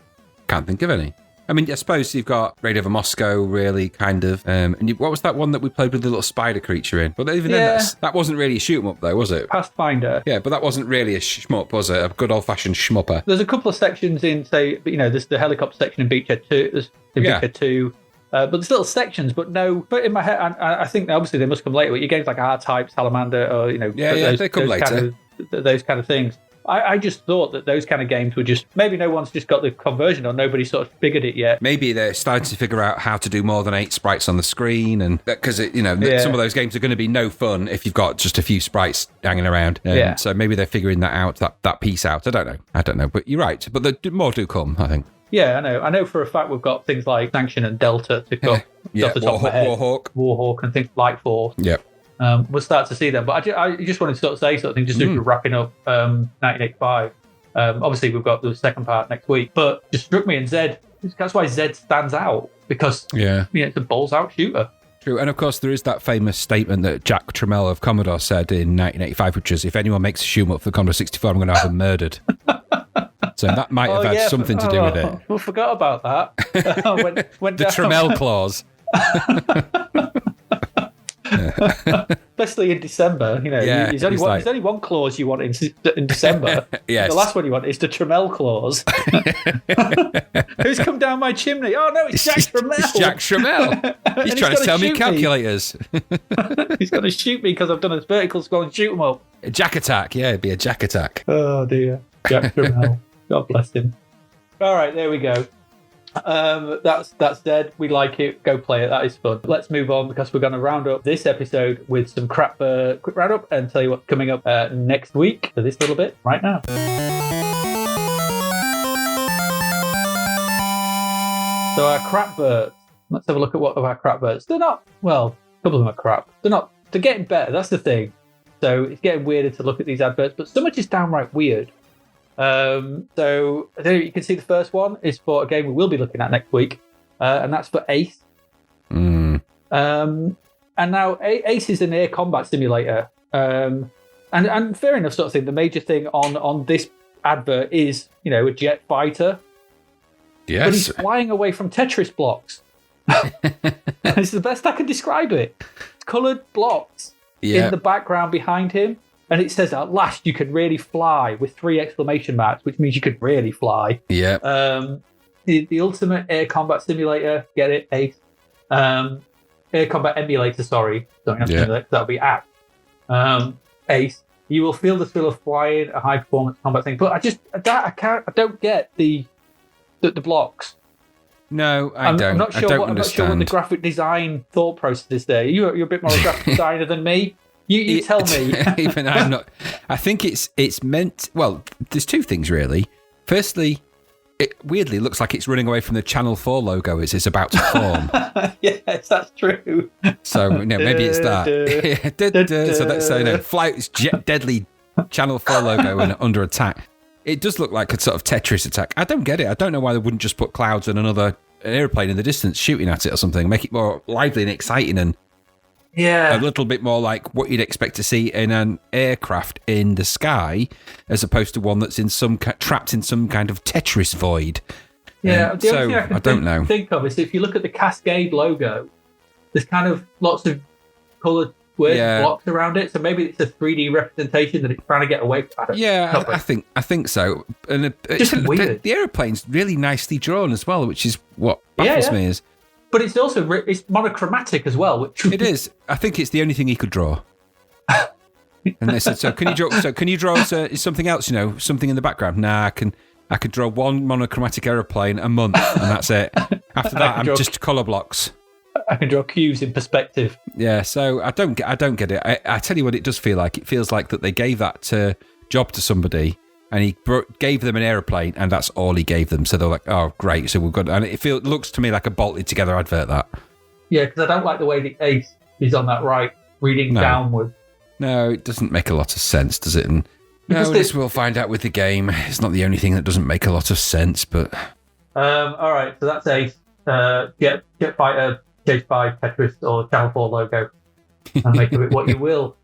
can't think of any. I mean, I suppose you've got Raid Over Moscow, really, kind of. What was that one that we played with the little spider creature in? But even then, that wasn't really a shoot 'em up, though, was it? Pathfinder. Yeah, but that wasn't really a shmup, was it? A good old-fashioned shmupper. There's a couple of sections in, say, there's the helicopter section in Beachhead 2. There's in Beachhead 2. But there's little sections, but no. But in my head, I think obviously they must come later. But your games like R-Type, Salamander, or they come later. Those kind of things. I just thought that those kind of games were just maybe no one's just got the conversion, or nobody sort of figured it yet. Maybe they're starting to figure out how to do more than 8 sprites on the screen, and because some of those games are going to be no fun if you've got just a few sprites hanging around. So maybe they're figuring that out, that piece out. I don't know. But you're right. But more do come, I think. Yeah, I know. I know for a fact we've got things like Sanction and Delta to come. Off the top of my head. Warhawk and things like Force. Yeah. We'll start to see them. But I just wanted to sort of say something, just as we're wrapping up 1985. Obviously, we've got the second part next week. But just struck me in Zed. That's why Zed stands out, because it's a balls-out shooter. True. And of course, there is that famous statement that Jack Trammell of Commodore said in 1985, which is, if anyone makes a shoot up for the Commodore 64, I'm going to have them murdered. So that might have had something to do with it. I forgot about that. Went the Trammell clause. Especially in December, there's only one clause you want in December. Yes. The last one you want is the Trammell clause. Who's come down my chimney? Oh no, it's Jack Trammell. It's Jack Trammell. He's trying to sell me calculators. He's going to shoot me because I've done a vertical scroll and shoot him up. A jack attack, it'd be a jack attack. Oh dear, Jack Trammell. God bless him. All right, there we go. That's dead. We like it. Go play it. That is fun. Let's move on, because we're going to round up this episode with some quick roundup and tell you what's coming up next week for this little bit right now. So our Crapverts. Let's have a look at what of our Crapverts. They're not, well, a couple of them are crap. They're getting better. That's the thing. So it's getting weirder to look at these adverts, but some are just downright weird. So I don't know, you can see the first one is for a game we will be looking at next week, and that's for Ace. And now Ace is an air combat simulator, and fair enough sort of thing. The major thing on this advert is a jet fighter. Yes, but he's flying away from Tetris blocks. It's the best I can describe it. It's coloured blocks in the background behind him. And it says, at last you can really fly, with 3 exclamation marks, which means you could really fly. Yeah. The ultimate air combat simulator, get it, Ace. Air combat emulator, sorry. Don't have to simulate, that'll be app. Ace. You will feel the thrill of flying, a high performance combat thing. But I don't get the blocks. No, I don't. I'm not sure what the graphic design thought process is there. You're a bit more a graphic designer than me. You tell me. Even I'm not. I think it's meant. Well, there's 2 things really. Firstly, it weirdly looks like it's running away from the Channel 4 logo as it's about to form. Yes, that's true. So maybe it's that. So flight deadly Channel 4 logo and under attack. It does look like a sort of Tetris attack. I don't get it. I don't know why they wouldn't just put clouds and an airplane in the distance shooting at it or something. Make it more lively and exciting and. Yeah, a little bit more like what you'd expect to see in an aircraft in the sky, as opposed to one that's in trapped in some kind of Tetris void. Yeah, the only thing I can think of is if you look at the Cascade logo, there's kind of lots of coloured blocks around it. So maybe it's a 3D representation that it's trying to get away from. I think so. And just weird. The aeroplane's really nicely drawn as well, which is what baffles me is. But it's also it's monochromatic as well. Which it is. I think it's the only thing he could draw. And they said, "So can you draw? Something else? Something in the background?" Nah, I could draw one monochromatic aeroplane a month, and that's it. After that, I'm just colour blocks. I can draw cues in perspective. Yeah, so I don't get it. I tell you what, it does feel like. It feels like that they gave that job to somebody. And he gave them an aeroplane, and that's all he gave them. So they're like, "Oh, great!" So we've got, and it looks to me like a bolted together advert. That. Yeah, because I don't like the way the Ace is on that right, reading downward. No, it doesn't make a lot of sense, does it? And this we'll find out with the game. It's not the only thing that doesn't make a lot of sense, but. All right, so that's Ace. Jet fighter chased by Tetris or Channel 4 logo, and make of it what you will.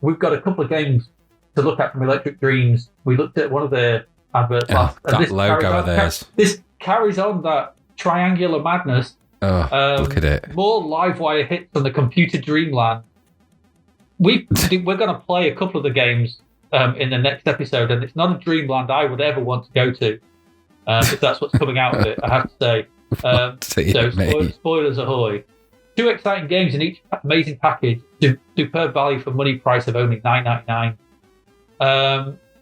We've got a couple of games to look at from Electric Dreams. We looked at one of their adverts last. That logo of theirs. This carries on that triangular madness. Oh, look at it. More Livewire hits from the computer dreamland. We're going to play a couple of the games in the next episode, and it's not a dreamland I would ever want to go to, if that's what's coming out of it, I have to say. Spoilers ahoy. 2 exciting games in each amazing package. Superb value for money price of only $9.99.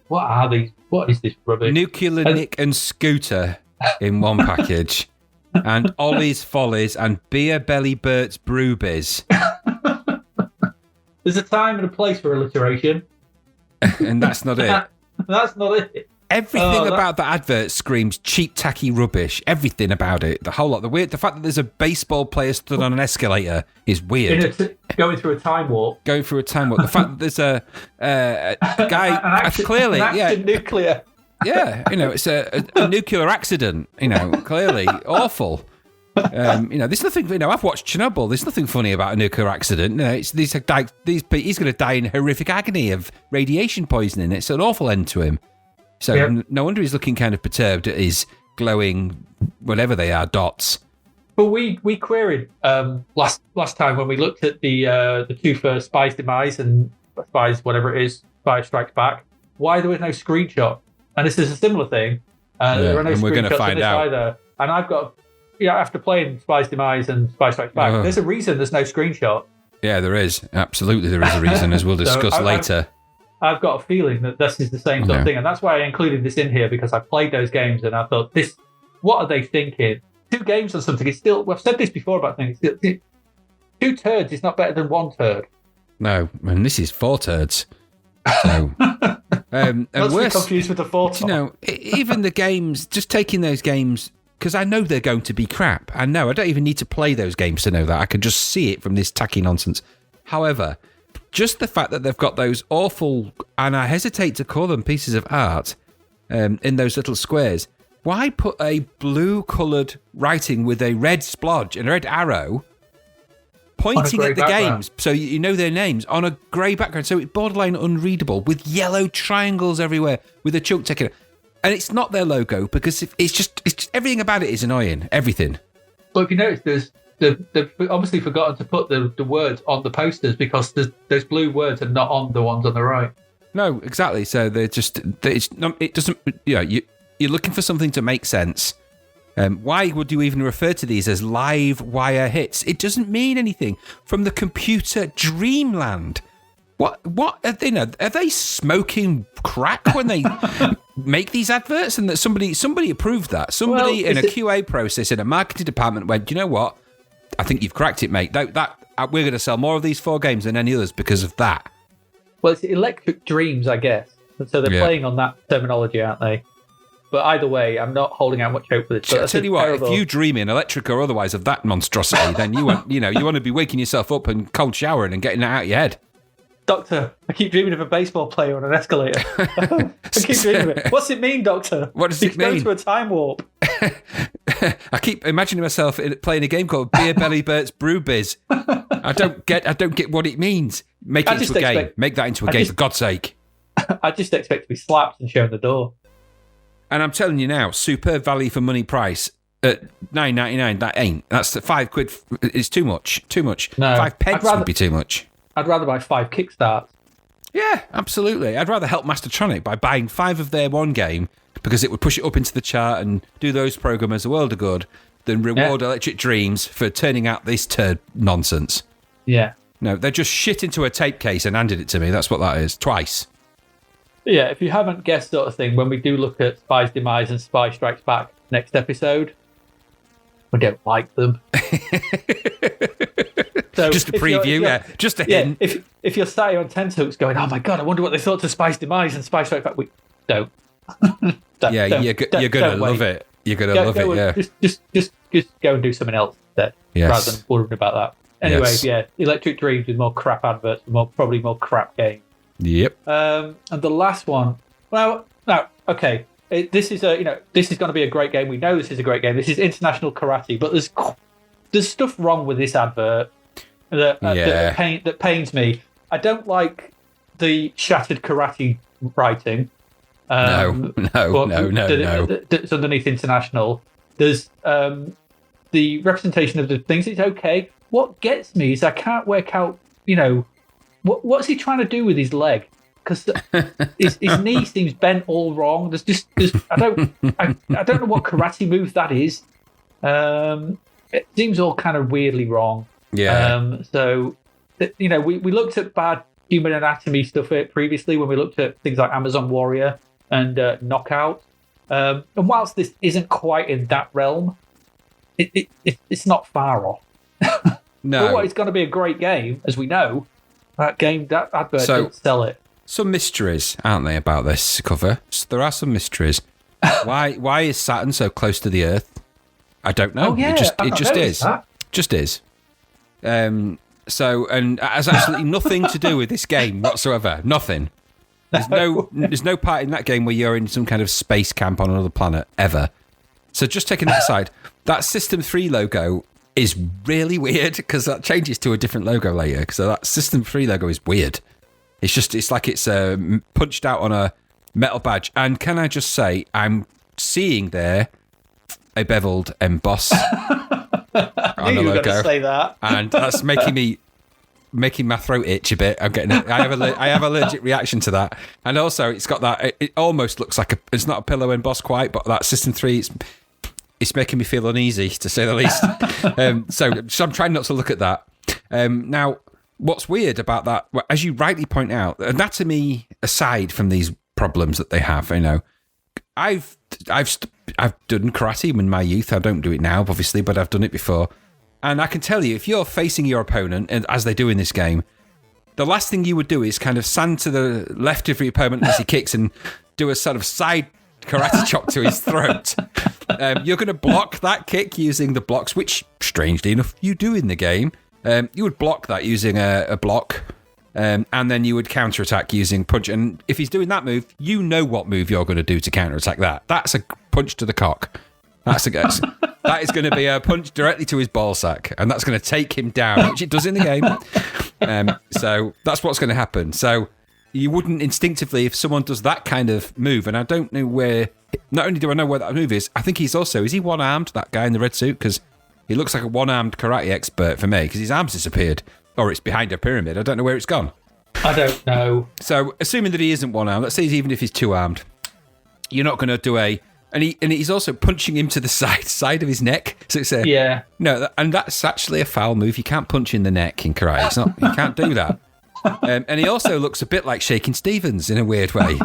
What are these? What is this rubbish? Nuclear Nick and Scooter in one package. And Ollie's Follies and Beer Belly Bert's Brewbiz. There's a time and a place for alliteration. And that's not it. That's not it. Everything about the advert screams cheap, tacky rubbish. Everything about it. The whole lot. The fact that there's a baseball player stood on an escalator is weird. Going through a time warp. The fact that there's a guy clearly, nuclear. Yeah, it's a nuclear accident. Clearly awful. There's nothing. I've watched Chernobyl. There's nothing funny about a nuclear accident. He's going to die in horrific agony of radiation poisoning. It's an awful end to him. So no wonder he's looking kind of perturbed at his glowing, whatever they are, dots. But we queried last time when we looked at the 2 first Spies Demise and Spies whatever it is, Spy Strikes Back, why there was no screenshot. And this is a similar thing. There are no and we're going to screenshots find in this out. either. And I've got, after playing Spies Demise and Spy Strikes Back, there's a reason there's no screenshot. Yeah, there is. Absolutely, there is a reason, as we'll discuss later. I've got a feeling that this is the same sort of thing, and that's why I included this in here, because I played those games and I thought, what are they thinking? 2 games or something, it's still, I've said this before about things, 2 turds is not better than 1 turd. No, and this is 4 turds. So, and worse, confused with the 4 even the games, just taking those games, because I know they're going to be crap. I know, I don't even need to play those games to know that. I can just see it from this tacky nonsense. However, just the fact that they've got those awful, and I hesitate to call them pieces of art, in those little squares. Why put a blue-coloured writing with a red splodge and a red arrow pointing at the games, so you know their names, on a grey background, so it's borderline unreadable, with yellow triangles everywhere, with a chunk taken. And it's not their logo, because it's just everything about it is annoying. Everything. Well, if you notice, they've obviously forgotten to put the words on the posters, because those blue words are not on the ones on the right. No, exactly. So it doesn't. You're looking for something to make sense. Why would you even refer to these as live wire hits? It doesn't mean anything. From the computer dreamland. What are they smoking crack when they make these adverts? And that somebody approved that. Somebody in a QA process in a marketing department went, you know what? I think you've cracked it, mate. That we're going to sell more of these 4 games than any others because of that. Well, it's Electric Dreams, I guess. And so they're playing on that terminology, aren't they? But either way, I'm not holding out much hope for this. But I tell you what, if you dream in electric or otherwise of that monstrosity, then you want to be waking yourself up and cold showering and getting it out of your head. Doctor, I keep dreaming of a baseball player on an escalator. I keep dreaming of it. What's it mean, Doctor? What does it mean? He's going to a time warp. I keep imagining myself playing a game called Beer Belly Bert's Brewbiz. I don't get what it means. Make it into a game. Make that into a game, for God's sake. I just expect to be slapped and shown the door. And I'm telling you now, superb value for money price at $9.99. That ain't. That's £5. It's too much. Too much. No, 5 pence would be too much. I'd rather buy 5 Kickstarts. Yeah, absolutely. I'd rather help Mastertronic by buying 5 of their one game, because it would push it up into the chart and do those programmers a world of good, than reward Electric Dreams for turning out this turd nonsense. Yeah. No, they just shit into a tape case and handed it to me. That's what that is. Twice. Yeah, if you haven't guessed sort of thing, when we do look at Spy's Demise and Spy Strikes Back next episode, we don't like them. So just a preview, just a hint. If you're sat here on tenterhooks going, oh my God, I wonder what they thought to Spy's Demise and Spy Strikes Back, we don't. You're going to love it. You're going to love it, yeah. Just go and do something else instead, rather than worrying about that. Anyway, Electric Dreams with more crap adverts, probably more crap games. Yep. And the last one. Well, no, okay. This is going to be a great game. We know this is a great game. This is International Karate, but there's stuff wrong with this advert that pains me. I don't like the shattered karate writing. No. That's underneath International. There's the representation of the things. It's okay. What gets me is I can't work out. What's he trying to do with his leg? Because his knee seems bent all wrong. I don't know what karate move that is. It seems all kind of weirdly wrong. Yeah. So, we looked at bad human anatomy stuff previously when we looked at things like Amazon Warrior and Knockout. And whilst this isn't quite in that realm, it's not far off. No. But what, it's going to be a great game, as we know. That advert didn't sell it. Some mysteries, aren't they, about this cover? So there are some mysteries. Why is Saturn so close to the Earth? I don't know. Oh, yeah, it just is. That. Just is. And it has absolutely nothing to do with this game whatsoever. Nothing. There's no part in that game where you're in some kind of space camp on another planet ever. So just taking that aside, that System 3 logo is really weird because that changes to a different logo later. So that System 3 logo is weird. It's like it's punched out on a metal badge. And can I just say, I'm seeing there a beveled emboss on the logo. Say that. And that's making my throat itch a bit. I have allergic reaction to that. And also it's got that, it almost looks like it's not a pillow emboss quite, but that System 3, it's making me feel uneasy, to say the least. So I'm trying not to look at that. Now, what's weird about that, as you rightly point out, anatomy aside from these problems that they have, I've done karate in my youth. I don't do it now, obviously, but I've done it before. And I can tell you, if you're facing your opponent, and as they do in this game, the last thing you would do is kind of stand to the left of your opponent as he kicks and do a sort of side karate chop to his throat. You're going to block that kick using the blocks, which, strangely enough, you do in the game. You would block that using a block, and then you would counterattack using punch. And if he's doing that move, you know what move you're going to do to counterattack that. That's a punch to the cock. That is going to be a punch directly to his ball sack, and that's going to take him down, which it does in the game. So that's what's going to happen. So you wouldn't instinctively, if someone does that kind of move, and I don't know where, not only do I know where that move is, I think is he one-armed, that guy in the red suit? Because he looks like a one-armed karate expert for me, because his arms disappeared, or it's behind a pyramid. I don't know where it's gone. I don't know. So assuming that he isn't one-armed, let's say even if he's two-armed, you're not going to do and he's also punching him to the side of his neck. So it's no, and that's actually a foul move. You can't punch in the neck in karate. It's not. You can't do that. And he also looks a bit like Shaking Stevens in a weird way.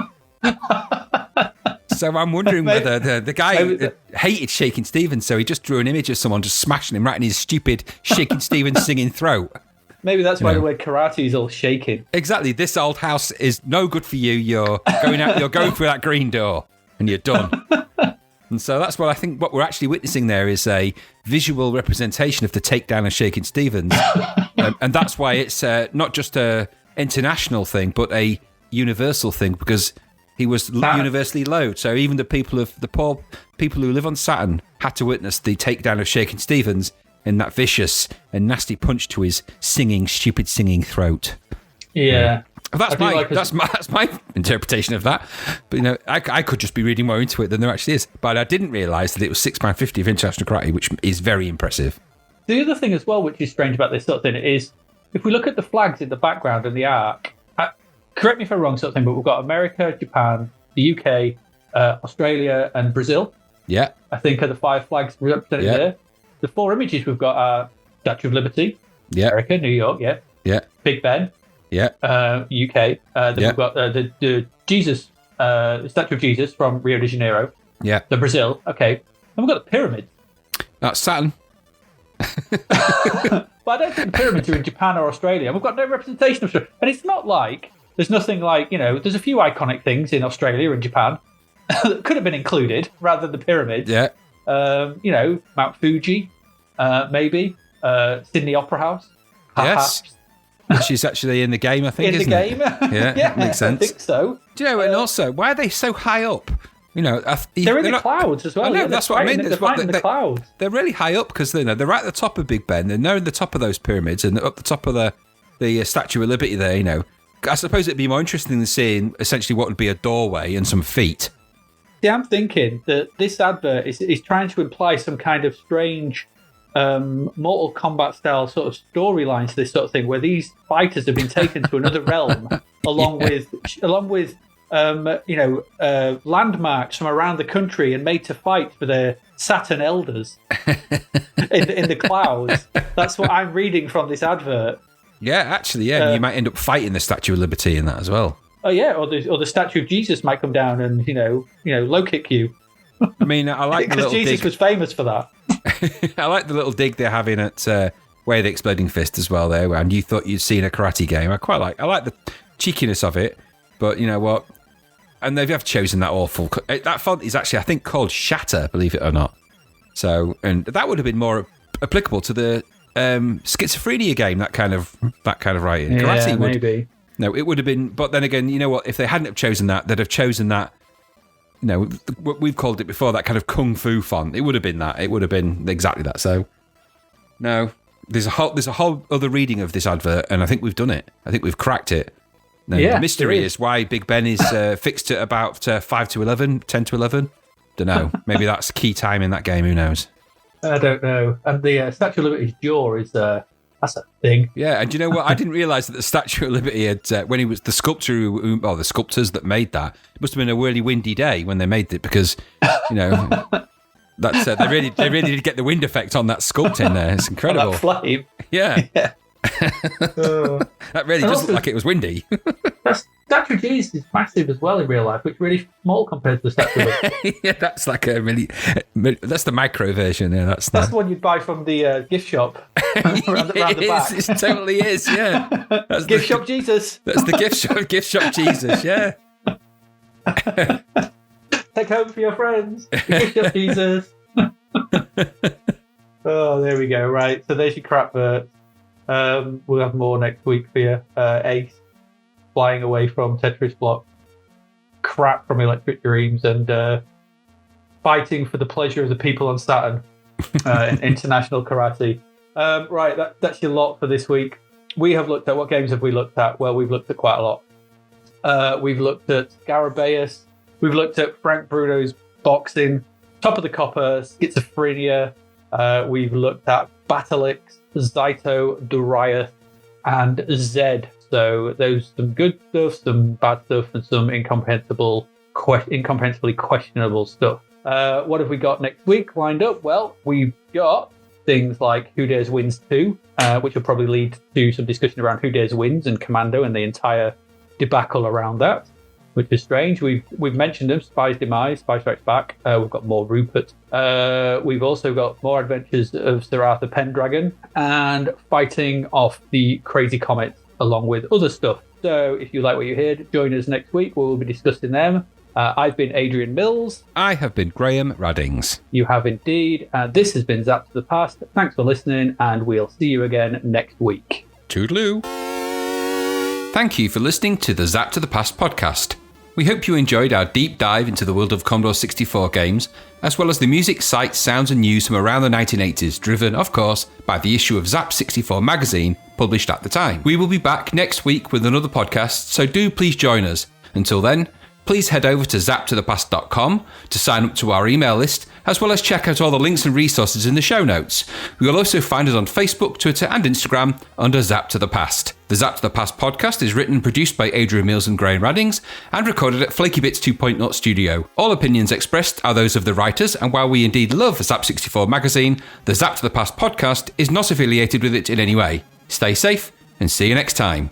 So I'm wondering whether the guy hated Shaking Stevens, so he just drew an image of someone just smashing him right in his stupid Shaking Stevens singing throat. Maybe that's why the word karate is all shaking. Exactly. This old house is no good for you. You're going out. You're going through that green door, and you're done. And so that's what I think what we're actually witnessing there is a visual representation of the takedown of Shaking Stevens. And that's why it's not just a international thing, but a universal thing, because he was universally loathed. So even the poor people who live on Saturn had to witness the takedown of Shaking Stevens in that vicious and nasty punch to his stupid singing throat. Yeah. That's my interpretation of that. But I could just be reading more into it than there actually is. But I didn't realise that it was £6.50 of international karate, which is very impressive. The other thing as well, which is strange about this sort of thing, is if we look at the flags in the background and the arc, correct me if I'm wrong, sort of thing, but we've got America, Japan, the UK, Australia, and Brazil. Yeah, I think are the 5 flags represented there. The 4 images we've got are Statue of Liberty, America, New York, Big Ben. UK. Then we've got the Jesus, the statue of Jesus from Rio de Janeiro. The Brazil. Okay. And we've got the pyramids. That's Saturn. But I don't think the pyramids are in Japan or Australia. We've got no representation of Australia. And it's not like, there's nothing like, there's a few iconic things in Australia and Japan that could have been included rather than the pyramids. Mount Fuji, maybe. Sydney Opera House. Perhaps. Yes. Which is actually in the game, I think, isn't it? Yeah, makes sense. I think so. Do you know, and also, why are they so high up? They're in the clouds as well. I know, that's what I mean. They're fighting the clouds. They're really high up because they're right at the top of Big Ben. They're in the top of those pyramids and up the top of the Statue of Liberty there, I suppose it'd be more interesting than seeing essentially what would be a doorway and some feet. See, I'm thinking that this advert is trying to imply some kind of strange Mortal Kombat style sort of storyline to this sort of thing, where these fighters have been taken to another realm along with landmarks from around the country and made to fight for their Saturn elders in the clouds. That's what I'm reading from this advert. Yeah, actually, yeah. You might end up fighting the Statue of Liberty in that as well. Oh yeah, or the statue of Jesus might come down and low kick you. I mean, I like the little because Jesus was famous for that. I like the little dig they're having at Way of the Exploding Fist as well there, and you thought you'd seen a karate game. I like the cheekiness of it, but you know what? And they have chosen that awful. That font is actually, I think, called Shatter, believe it or not. So, and that would have been more applicable to the Schizophrenia game. That kind of writing. Yeah, Karate would, maybe. No, it would have been. But then again, you know what? If they hadn't have chosen that, they'd have chosen that. You know, we've called it before, that kind of kung fu font. It would have been that. It would have been exactly that. So, no, there's a whole other reading of this advert, and I think we've done it. I think we've cracked it. No, the mystery is why Big Ben is fixed at about 5 to 11, 10 to 11. Don't know. Maybe that's key time in that game. Who knows? I don't know. And the Statue of Liberty's jaw is that's a thing. Yeah, and you know what? I didn't realise that the Statue of Liberty had, when he was the sculptor, or the sculptors that made that, it must have been a really windy day when they made it, because, you know, that's they really did get the wind effect on that sculpt in there. It's incredible. That flame. Yeah. That really does look like it was windy. That Statue of Jesus is massive as well in real life, which is really small compared to the Statue of Liberty. Yeah, that's like that's the micro version. Yeah, that's the one you'd buy from the gift shop. around the back. It totally is. Yeah, that's gift shop Jesus. That's the gift shop Jesus. Yeah. Take home for your friends. The gift shop Jesus. Oh, there we go. Right, so there's your Crapverts. We'll have more next week for you. Ace flying away from Tetris block, crap from Electric Dreams, and fighting for the pleasure of the people on Saturn. International karate. Right, that's your lot for this week. We have looked at, what games have we looked at? Well, we've looked at quite a lot. We've looked at Scarabeus. We've looked at Frank Bruno's boxing, Top of the Copper, Schizophrenia. We've looked at Batalyx, Zyto, Doriath, and Zed. So those some good stuff, some bad stuff, and some incomprehensibly questionable stuff. What have we got next week lined up? Well, we've got things like Who Dares Wins 2, which will probably lead to some discussion around Who Dares Wins and Commando and the entire debacle around that, which is strange. We've mentioned them, Spy's Demise, Spy Strikes Back. We've got more Rupert. We've also got more adventures of Sir Arthur Pendragon and fighting off the crazy comets, along with other stuff. So if you like what you heard, join us next week where we'll be discussing them. I've been Adrian Mills. I have been Graham Raddings. You have indeed. This has been Zapped to the Past. Thanks for listening, and we'll see you again next week. Toodaloo. Thank you for listening to the Zapped to the Past podcast. We hope you enjoyed our deep dive into the world of Commodore 64 games, as well as the music, sights, sounds and news from around the 1980s, driven, of course, by the issue of Zapped 64 magazine, published at the time. We will be back next week with another podcast, so do please join us. Until then, please head over to zappedtothepast.com to sign up to our email list, as well as check out all the links and resources in the show notes. You will also find us on Facebook, Twitter and Instagram under Zapped to the Past. The Zapped to the Past podcast is written and produced by Adrian Mills and Graham Raddings and recorded at Flaky Bits 2.0 studio. All opinions expressed are those of the writers, and while we indeed love Zapped 64 magazine, the Zapped to the Past podcast is not affiliated with it in any way. Stay safe and see you next time.